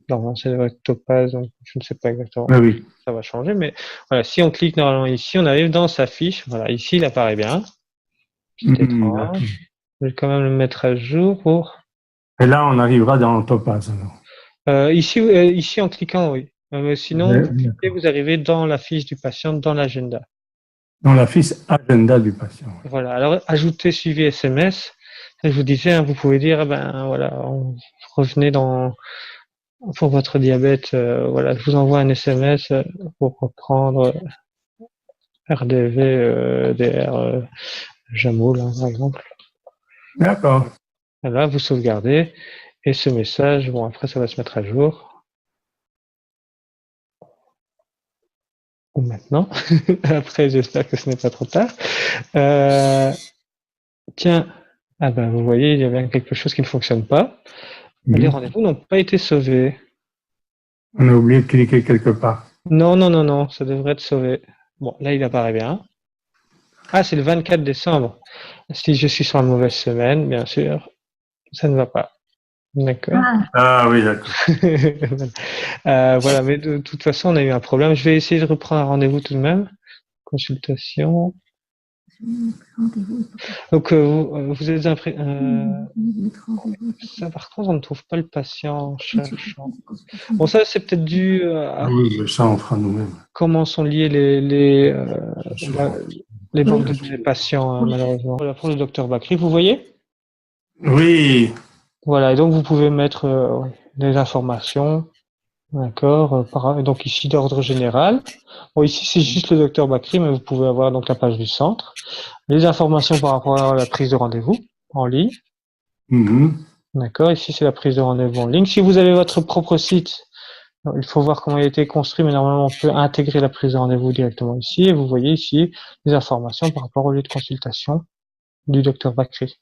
Normalement, c'est le Topaz, donc je ne sais pas exactement. Oui. Ça va changer, mais voilà, si on clique normalement ici, on arrive dans sa fiche. Voilà, ici, il apparaît bien. C'est étrange. Je vais quand même le mettre à jour pour. Et là, on arrivera dans le Topaz, alors. Ici, en cliquant, oui. Sinon, vous arrivez dans la fiche du patient, dans l'agenda. Dans la fiche agenda du patient. Voilà. Alors, ajouter suivi SMS. Je vous disais, vous pouvez dire, voilà, revenez pour votre diabète, voilà, je vous envoie un SMS pour reprendre RDV, DR, Jamoul, par exemple. D'accord. Là, vous sauvegardez et ce message, bon, après, ça va se mettre à jour. Ou maintenant. Après, j'espère que ce n'est pas trop tard. Tiens, vous voyez, il y a bien quelque chose qui ne fonctionne pas. Les rendez-vous n'ont pas été sauvés. On a oublié de cliquer quelque part. Non, ça devrait être sauvé. Bon, là, il apparaît bien. Ah, c'est le 24 décembre. Si je suis sur la mauvaise semaine, bien sûr, ça ne va pas. D'accord. Ah oui, d'accord. Voilà, mais de toute façon, on a eu un problème. Je vais essayer de reprendre un rendez-vous tout de même. Consultation. Donc, vous êtes ça, par contre, on ne trouve pas le patient en cherchant. Bon, ça, c'est peut-être dû à Oui, mais ça, on fera nous-mêmes. comment sont liés les banques de données patients, malheureusement. Voilà, pour le docteur Bakri, vous voyez? Oui. Voilà, et donc vous pouvez mettre des informations, d'accord, donc ici d'ordre général. Bon, ici c'est juste le docteur Bakri, mais vous pouvez avoir donc la page du centre, les informations par rapport à la prise de rendez-vous en ligne. D'accord, ici c'est la prise de rendez-vous en ligne. Si vous avez votre propre site, Il faut voir comment il a été construit, mais normalement, on peut intégrer la prise de rendez-vous directement ici. Et vous voyez ici les informations par rapport au lieu de consultation du docteur Bakri.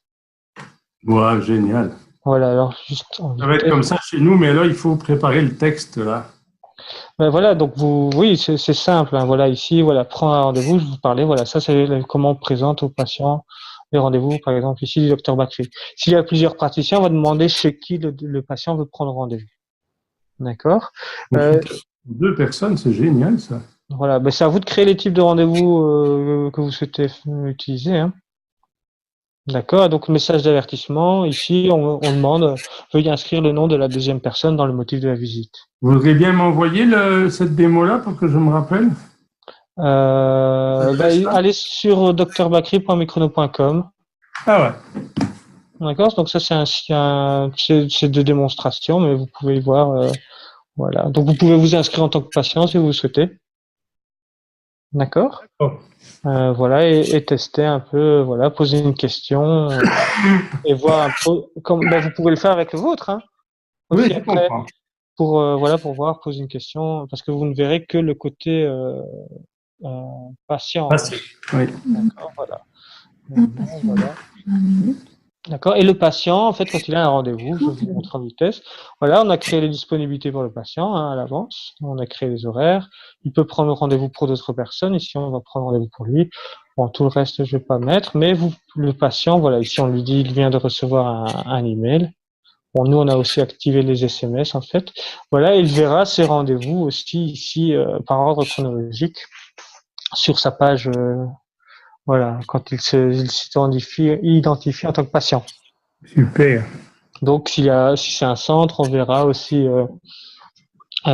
Ouais, génial. Voilà, alors juste en Ça va être vitesse. comme ça chez nous, mais là, il faut préparer le texte, là. Ben voilà, donc oui, c'est simple. Hein, voilà, ici, voilà, prends un rendez-vous, je vous parlais. Voilà, ça, c'est comment on présente aux patients les rendez-vous, par exemple, ici, du docteur Bakri. S'il y a plusieurs praticiens, on va demander chez qui le patient veut prendre rendez-vous. D'accord. Deux personnes, c'est génial, ça. Voilà, ben, c'est à vous de créer les types de rendez-vous que vous souhaitez utiliser. Hein. D'accord. Donc, message d'avertissement. Ici, on demande veuillez inscrire le nom de la deuxième personne dans le motif de la visite. Vous voudriez bien m'envoyer cette démo-là pour que je me rappelle? Allez sur drbakri.microno.com. Ah ouais. D'accord. Donc ça, c'est de démonstration, mais vous pouvez y voir. Voilà. Donc vous pouvez vous inscrire en tant que patient si vous le souhaitez. D'accord. Voilà, et tester un peu, voilà, poser une question et voir un peu comme vous pouvez le faire avec le vôtre, hein. Oui, Aussi je après, comprends. pour voir, poser une question, parce que vous ne verrez que le côté patient. Ah, c'est- oui. D'accord, voilà. Un patient, Voilà. 20 minutes. D'accord. Et le patient, en fait, quand il a un rendez-vous, je vous montre en vitesse. Voilà, on a créé les disponibilités pour le patient hein, à l'avance. On a créé les horaires. Il peut prendre rendez-vous pour d'autres personnes. Ici, on va prendre rendez-vous pour lui. Bon, tout le reste, je vais pas mettre. Mais le patient, voilà, ici, on lui dit, il vient de recevoir un email. Bon, nous, on a aussi activé les SMS, en fait. Voilà, il verra ses rendez-vous aussi ici par ordre chronologique sur sa page. Voilà, quand il s'identifie en tant que patient. Super. Donc, si c'est un centre, on verra aussi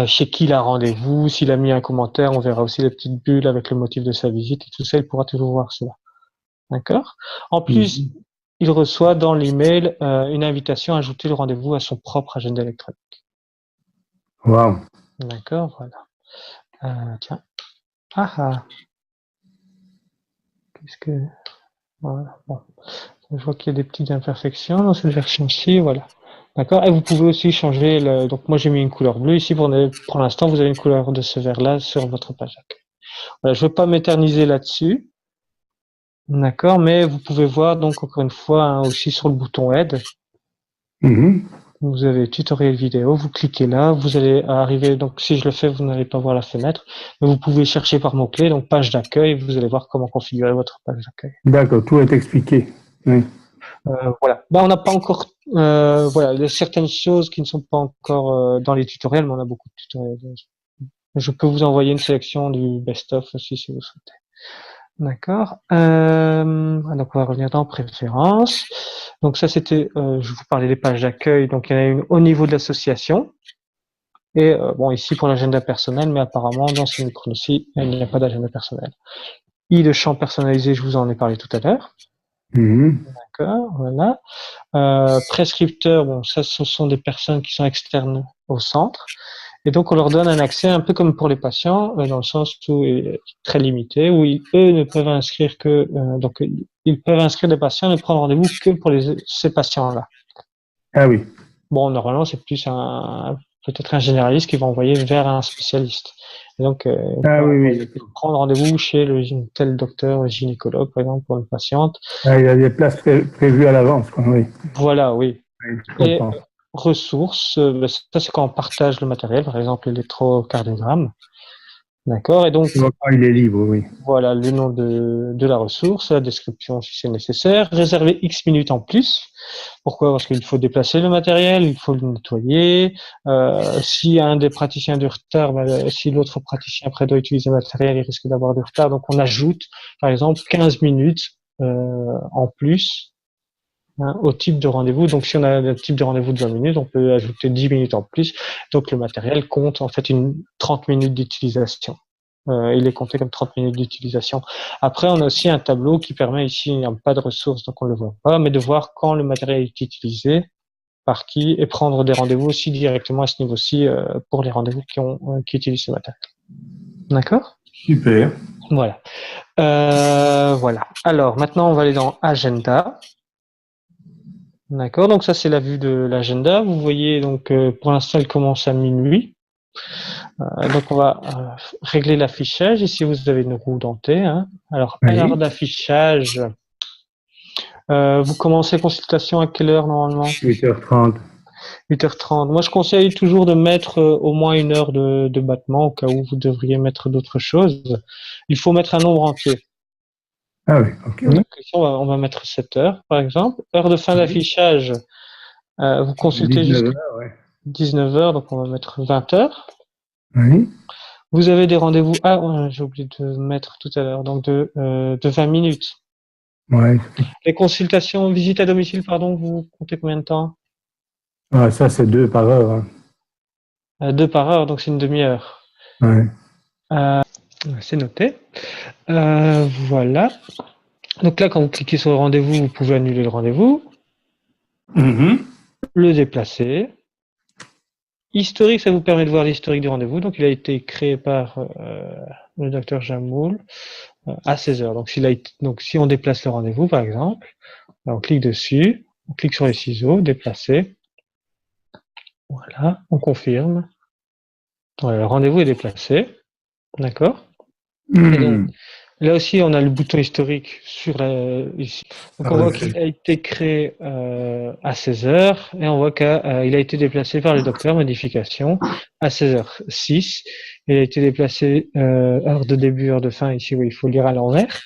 chez qui il a rendez-vous. S'il a mis un commentaire, on verra aussi les petites bulles avec le motif de sa visite et tout ça. Il pourra toujours voir cela. D'accord. En plus, il reçoit dans l'email une invitation à ajouter le rendez-vous à son propre agenda électronique. Wow. D'accord, voilà. Tiens. Ah ah. Qu'est-ce que... Voilà. Bon. Je vois qu'il y a des petites imperfections dans cette version-ci. Voilà. D'accord. Et vous pouvez aussi changer donc moi j'ai mis une couleur bleue. Ici pour l'instant vous avez une couleur de ce vert-là sur votre page d'accueil. Voilà, je ne veux pas m'éterniser là-dessus. D'accord, mais vous pouvez voir donc encore une fois hein, aussi sur le bouton aide. Vous avez tutoriel vidéo, vous cliquez là, vous allez arriver, donc si je le fais, vous n'allez pas voir la fenêtre, mais vous pouvez chercher par mots-clés, donc page d'accueil, vous allez voir comment configurer votre page d'accueil. D'accord, tout est expliqué. Oui. Voilà. On n'a pas encore, voilà, il y a certaines choses qui ne sont pas encore dans les tutoriels, mais on a beaucoup de tutoriels. Je peux vous envoyer une sélection du best-of aussi si vous souhaitez. D'accord. Donc on va revenir dans préférences. Donc ça c'était, je vous parlais des pages d'accueil. Donc il y en a une au niveau de l'association. Et bon ici pour l'agenda personnel, mais apparemment dans ce micro-ci, il n'y a pas d'agenda personnel. De champ personnalisé, je vous en ai parlé tout à l'heure. D'accord, voilà. Prescripteurs, bon ça ce sont des personnes qui sont externes au centre. Et donc, on leur donne un accès un peu comme pour les patients, dans le sens où il est très limité, où eux ne peuvent inscrire que, donc, ils peuvent inscrire des patients et ne prendre rendez-vous que pour ces patients-là. Ah oui. Bon, normalement, c'est plus peut-être un généraliste qui va envoyer vers un spécialiste. Et donc, prendre rendez-vous chez tel docteur docteur gynécologue, par exemple, pour une patiente. Ah, il y a des places prévues à l'avance, oui. Voilà, oui. Et ressources, ça c'est quand on partage le matériel, par exemple l'électrocardiogramme. D'accord. Et donc, il est libre, oui. Voilà le nom de la ressource, la description si c'est nécessaire. Réserver X minutes en plus. Pourquoi? Parce qu'il faut déplacer le matériel, il faut le nettoyer. Si un des praticiens a du retard, si l'autre praticien après doit utiliser le matériel, il risque d'avoir du retard. Donc on ajoute, par exemple, 15 minutes en plus au type de rendez-vous. Donc, si on a un type de rendez-vous de 20 minutes, on peut ajouter 10 minutes en plus. Donc, le matériel compte en fait 30 minutes d'utilisation. Il est compté comme 30 minutes d'utilisation. Après, on a aussi un tableau qui permet ici, il n'y a pas de ressources, donc on ne le voit pas, mais de voir quand le matériel est utilisé, par qui, et prendre des rendez-vous aussi directement à ce niveau-ci pour les rendez-vous qui utilisent ce matériel. D'accord? Super. Voilà. Voilà. Alors, maintenant, on va aller dans Agenda. D'accord, donc ça c'est la vue de l'agenda. Vous voyez donc pour l'instant elle commence à minuit. Donc, on va régler l'affichage. Ici, vous avez une roue dentée. Hein. Alors, à l'heure d'affichage, vous commencez consultation à quelle heure normalement? 8h30. 8h30. Moi, je conseille toujours de mettre au moins 1 heure de battement au cas où vous devriez mettre d'autres choses. Il faut mettre un nombre entier. Ah oui, ok. Donc, ici, on va mettre 7 heures, par exemple. Heure de fin d'affichage, vous consultez 19 jusqu'à heures, ouais. 19 heures, donc on va mettre 20 heures. Oui. Vous avez des rendez-vous. Ah, j'ai oublié de mettre tout à l'heure, donc de 20 minutes. Ouais. Les consultations, visites à domicile, pardon, vous comptez combien de temps? Ah, ça, c'est 2 par heure. Hein. 2 par heure, donc c'est une demi-heure. Ouais. C'est noté. Voilà. Donc là, quand vous cliquez sur le rendez-vous, vous pouvez annuler le rendez-vous, le déplacer. Historique, ça vous permet de voir l'historique du rendez-vous. Donc, il a été créé par le docteur Jamoul à 16 heures. Donc, si on déplace le rendez-vous, par exemple, on clique dessus, on clique sur les ciseaux, déplacer. Voilà, on confirme. Voilà, le rendez-vous est déplacé. D'accord. Et donc, là aussi, on a le bouton historique ici. Donc, on voit qu'il a été créé à 16 heures et on voit qu'il a été déplacé par le docteur, modification, à 16h06. Il a été déplacé heure de début, heure de fin, ici, oui, il faut lire à l'envers.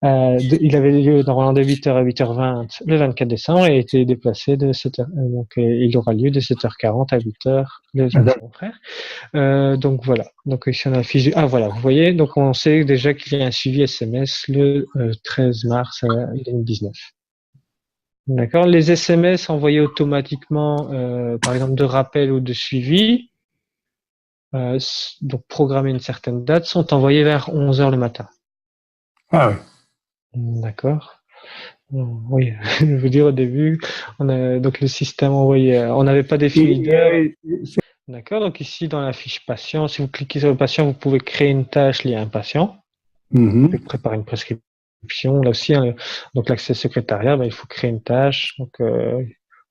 Il avait lieu normalement de 8h à 8h20 le 24 décembre et a été déplacé de 7h. Donc, il aura lieu de 7h40 à 8h le 25, mon frère. Donc voilà. Donc ici on a affiché. Ah voilà, vous voyez. Donc on sait déjà qu'il y a un suivi SMS le 13 mars 2019. D'accord. Les SMS envoyés automatiquement, par exemple de rappel ou de suivi, donc programmer une certaine date, sont envoyés vers 11h le matin. Ah oui. D'accord. Oui, je veux dire au début, donc le système envoyé, on n'avait pas défini d'heure. D'accord, donc ici dans la fiche patient, si vous cliquez sur le patient, vous pouvez créer une tâche liée à un patient. Vous pouvez préparer une prescription. Là aussi, hein, donc l'accès secrétariat, il faut créer une tâche. Donc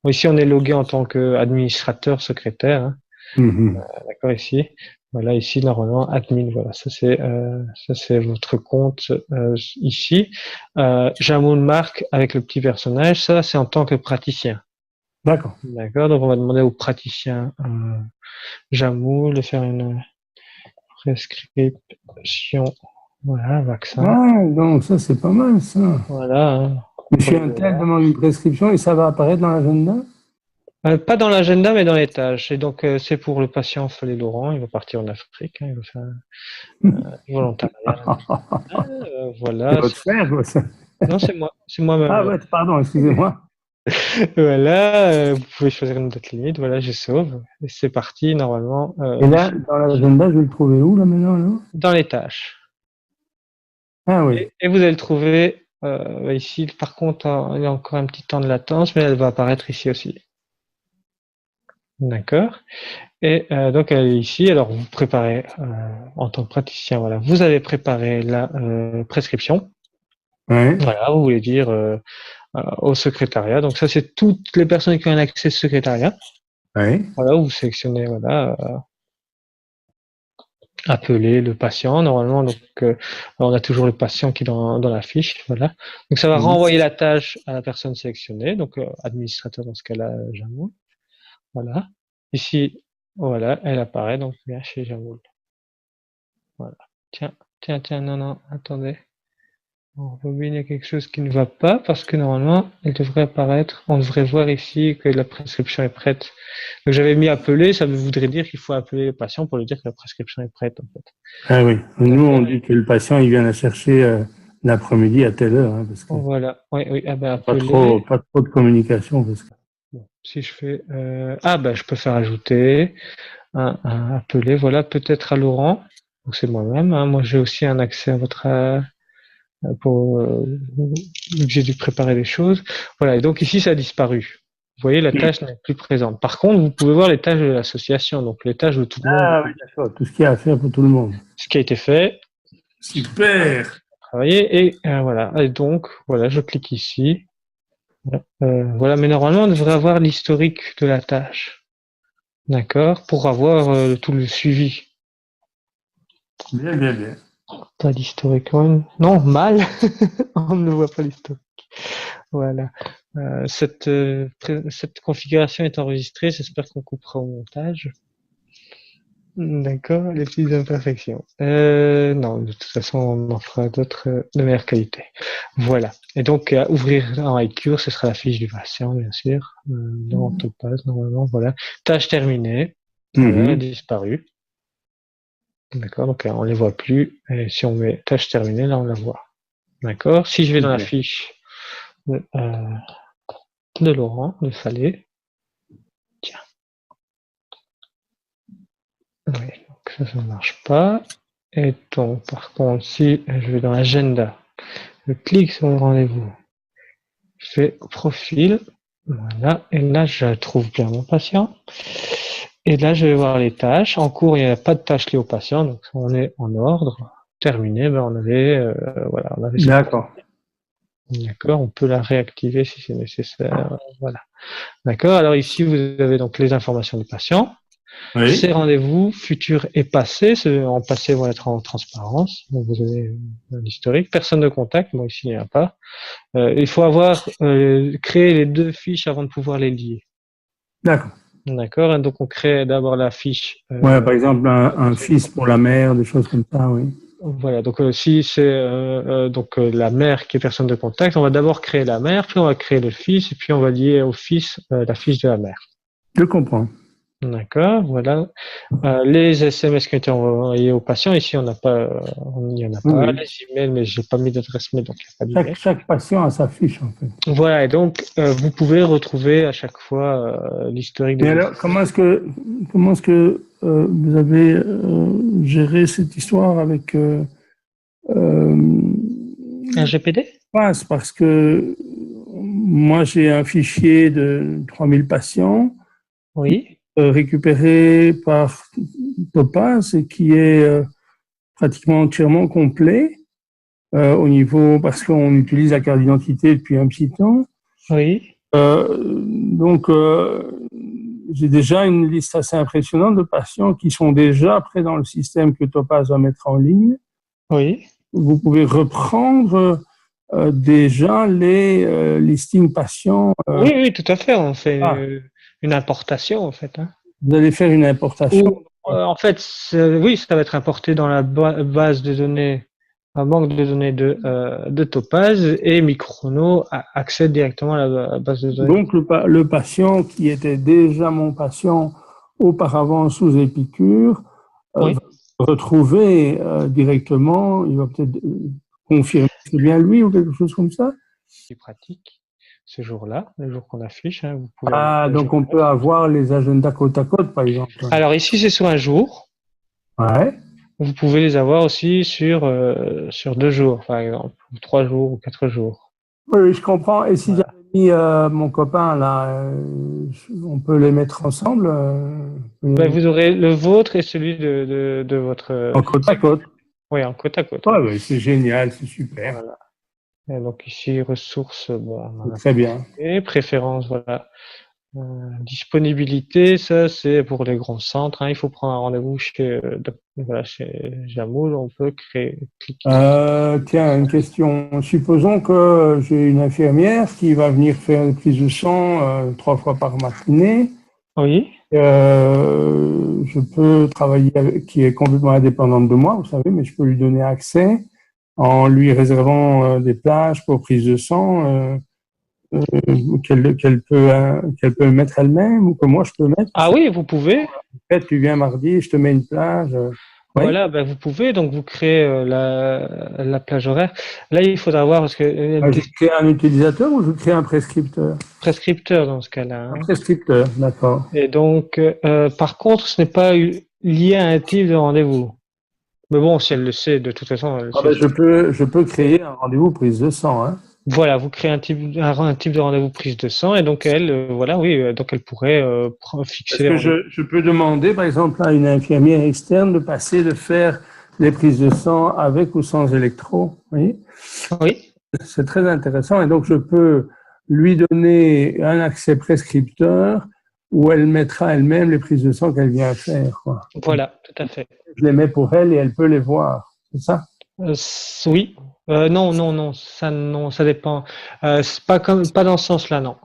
ici, on est logué en tant qu'administrateur secrétaire. Hein. D'accord, ici. Voilà, ici, normalement, admin. Voilà, ça c'est votre compte ici. Jamoul Marc avec le petit personnage, ça c'est en tant que praticien. D'accord. D'accord, donc on va demander au praticien Jamoul de faire une prescription. Voilà, vaccin. Ah, donc ça, c'est pas mal, ça. Voilà. Hein. Monsieur Intel demande une prescription et ça va apparaître dans l'agenda? Pas dans l'agenda, mais dans les tâches. Et donc, c'est pour le patient Follet Laurent. Il va partir en Afrique. Hein, il va faire un volontariat. Voilà. C'est votre frère, quoi, ça? Non, c'est moi. C'est moi-même. Ah ouais, pardon, excusez-moi. Voilà. Vous pouvez choisir une date limite. Voilà, je sauve. Et c'est parti, normalement. Et là, dans l'agenda, je vais le trouver où, là, maintenant, là? Dans les tâches. Ah oui. Et vous allez le trouver ici. Par contre, il y a encore un petit temps de latence, mais elle va apparaître ici aussi. D'accord. Et donc elle est ici. Alors vous préparez en tant que praticien. Voilà, vous avez préparé la prescription. Ouais. Voilà, vous voulez dire au secrétariat. Donc ça, c'est toutes les personnes qui ont un accès au secrétariat. Ouais. Voilà, vous sélectionnez appeler le patient. Normalement, donc on a toujours le patient qui est dans la fiche. Voilà. Donc ça va renvoyer la tâche à la personne sélectionnée. Donc administrateur dans ce cas-là, Jamoul. Voilà. Ici, voilà, elle apparaît donc bien chez Jamoul. Voilà. Tiens, non, attendez. On rebobine, il y a quelque chose qui ne va pas parce que normalement, elle devrait apparaître. On devrait voir ici que la prescription est prête. Donc j'avais mis appeler, ça voudrait dire qu'il faut appeler le patient pour lui dire que la prescription est prête en fait. Ah oui. Nous, on dit que le patient, il vient la chercher l'après-midi à telle heure. Hein, parce que voilà. Oui. Ah ben, pas appeler. trop de communication. Parce que... Bon, si je fais... je peux faire ajouter un appeler. Voilà, peut-être à Laurent. Donc c'est moi-même. Hein. Moi, j'ai aussi un accès à votre... vu que j'ai dû préparer les choses. Voilà, et donc ici, ça a disparu. Vous voyez, la tâche n'est plus présente. Par contre, vous pouvez voir les tâches de l'association, donc les tâches de tout le monde. Ah oui, d'accord, tout ce qu'il y a à faire pour tout le monde. Ce qui a été fait. Super. Travailler, et voilà. Et donc, voilà, je clique ici. Voilà, mais normalement, on devrait avoir l'historique de la tâche. D'accord, pour avoir tout le suivi. Bien. Pas d'historique, ouais. Non, mal. On ne voit pas l'historique. Voilà. Cette configuration est enregistrée. J'espère qu'on coupera au montage. D'accord, les petites imperfections. Non, de toute façon, on en fera d'autres de meilleure qualité. Voilà. Et donc, à ouvrir en iCure, ce sera la fiche du patient, bien sûr. Dans Topaz, normalement, voilà. Tâche terminée. Voilà, elle a disparu. D'accord, donc on ne les voit plus. Et si on met tâche terminée, là, on la voit. D'accord. Si je vais dans la fiche de Laurent, de Fallet, tiens. Oui, donc ça ne marche pas. Et donc, par contre, si je vais dans l'agenda, je clique sur le rendez-vous, je fais profil, voilà, et là, je trouve bien mon patient. Et là, je vais voir les tâches. En cours, il n'y a pas de tâches liées au patient, donc on est en ordre. Terminé, ben on avait, voilà, on avait. D'accord. D'accord, on peut la réactiver si c'est nécessaire. Voilà. D'accord, alors ici, vous avez donc les informations du patient. Oui. Ces rendez-vous futurs et passés, en passé vont être en transparence. Donc vous avez l'historique. Personne de contact, bon ici il n'y en a pas. Il faut avoir créé les deux fiches avant de pouvoir les lier. D'accord. D'accord, et donc on crée d'abord la fiche. Ouais, par exemple, un fils pour la mère, des choses comme ça, oui. Voilà, donc si c'est donc la mère qui est personne de contact, on va d'abord créer la mère, puis on va créer le fils, et puis on va lier au fils la fiche de la mère. Je comprends. D'accord, voilà. Les SMS qui ont été envoyés aux patients, ici on n'a pas, il n'y en a pas. Oui. Les emails, mais j'ai pas mis d'adresse mail, donc il n'y a pas d'email. Chaque patient a sa fiche, en fait. Voilà, et donc vous pouvez retrouver à chaque fois l'historique des. Mais alors, comment est-ce que vous avez géré cette histoire avec RGPD? Parce que moi, j'ai un fichier de 3000 patients. Oui. Récupéré par Topaz et qui est pratiquement entièrement complet au niveau, parce qu'on utilise la carte d'identité depuis un petit temps. Oui. Donc, j'ai déjà une liste assez impressionnante de patients qui sont déjà prêts dans le système que Topaz va mettre en ligne. Oui. Vous pouvez reprendre déjà les listings patients. Oui, tout à fait. On fait une importation, en fait. Hein. Vous allez faire une importation. En fait, oui, ça va être importé dans la base de données, la banque de données de Topaz, et Microno accède directement à la base de données. Donc, le patient qui était déjà mon patient auparavant sous Épicure Oui. va retrouver directement, il va peut-être confirmer que c'est bien lui ou quelque chose comme ça. C'est pratique ce jour-là, le jour qu'on affiche. Hein, vous pouvez Donc on peut avoir les agendas côte à côte, par exemple. Alors ici, c'est sur un jour. Ouais. Vous pouvez les avoir aussi sur 2 jours, par exemple, ou 3 jours ou 4 jours. Oui, je comprends. Et si j'avais mis mon copain là, on peut les mettre ensemble. Vous aurez le vôtre et celui de votre. En côte à côte. Oui, en côte à côte. Ouais, c'est génial, c'est super. Voilà. Et donc ici, ressources, très bien. Et préférences, voilà. Disponibilité, ça c'est pour les grands centres. Hein. Il faut prendre un rendez-vous chez Jamoul. On peut cliquer. Tiens, une question. Supposons que j'ai une infirmière qui va venir faire une prise de sang 3 fois par matinée. Oui. Je peux travailler avec, qui est complètement indépendante de moi, vous savez, mais je peux lui donner accès en lui réservant des plages pour prise de sang qu'elle peut mettre elle-même ou que moi je peux mettre. Ah oui, vous pouvez. En fait, tu viens mardi, je te mets une plage. Voilà, vous pouvez, donc vous créez la plage horaire. Là, il faudra voir parce que. Je crée un utilisateur ou je crée un prescripteur? Prescripteur dans ce cas-là. Hein. Un prescripteur, d'accord. Et donc, par contre, ce n'est pas lié à un type de rendez-vous. Mais bon, si elle le sait, de toute façon. Je peux créer un rendez-vous prise de sang. Hein. Voilà, vous créez un type de rendez-vous prise de sang et donc elle, donc elle pourrait fixer. Est-ce que je peux demander, par exemple, à une infirmière externe de faire les prises de sang avec ou sans électro? Oui. C'est très intéressant et donc je peux lui donner un accès prescripteur où elle mettra elle-même les prises de sang qu'elle vient faire, quoi. Voilà, tout à fait. Je les mets pour elle et elle peut les voir. C'est ça? Oui. Non, non, ça dépend. C'est pas dans ce sens-là, non.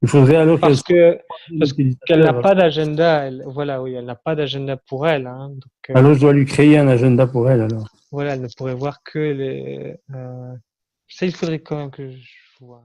Il faudrait alors qu'elle Parce soit que parce qu'elle n'a l'utilisateur. pas d'agenda. Voilà, oui, elle n'a pas d'agenda pour elle. Hein. Donc, Alors, je dois lui créer un agenda pour elle, alors. voilà, elle ne pourrait voir que les. Ça, il faudrait quand même que je vois.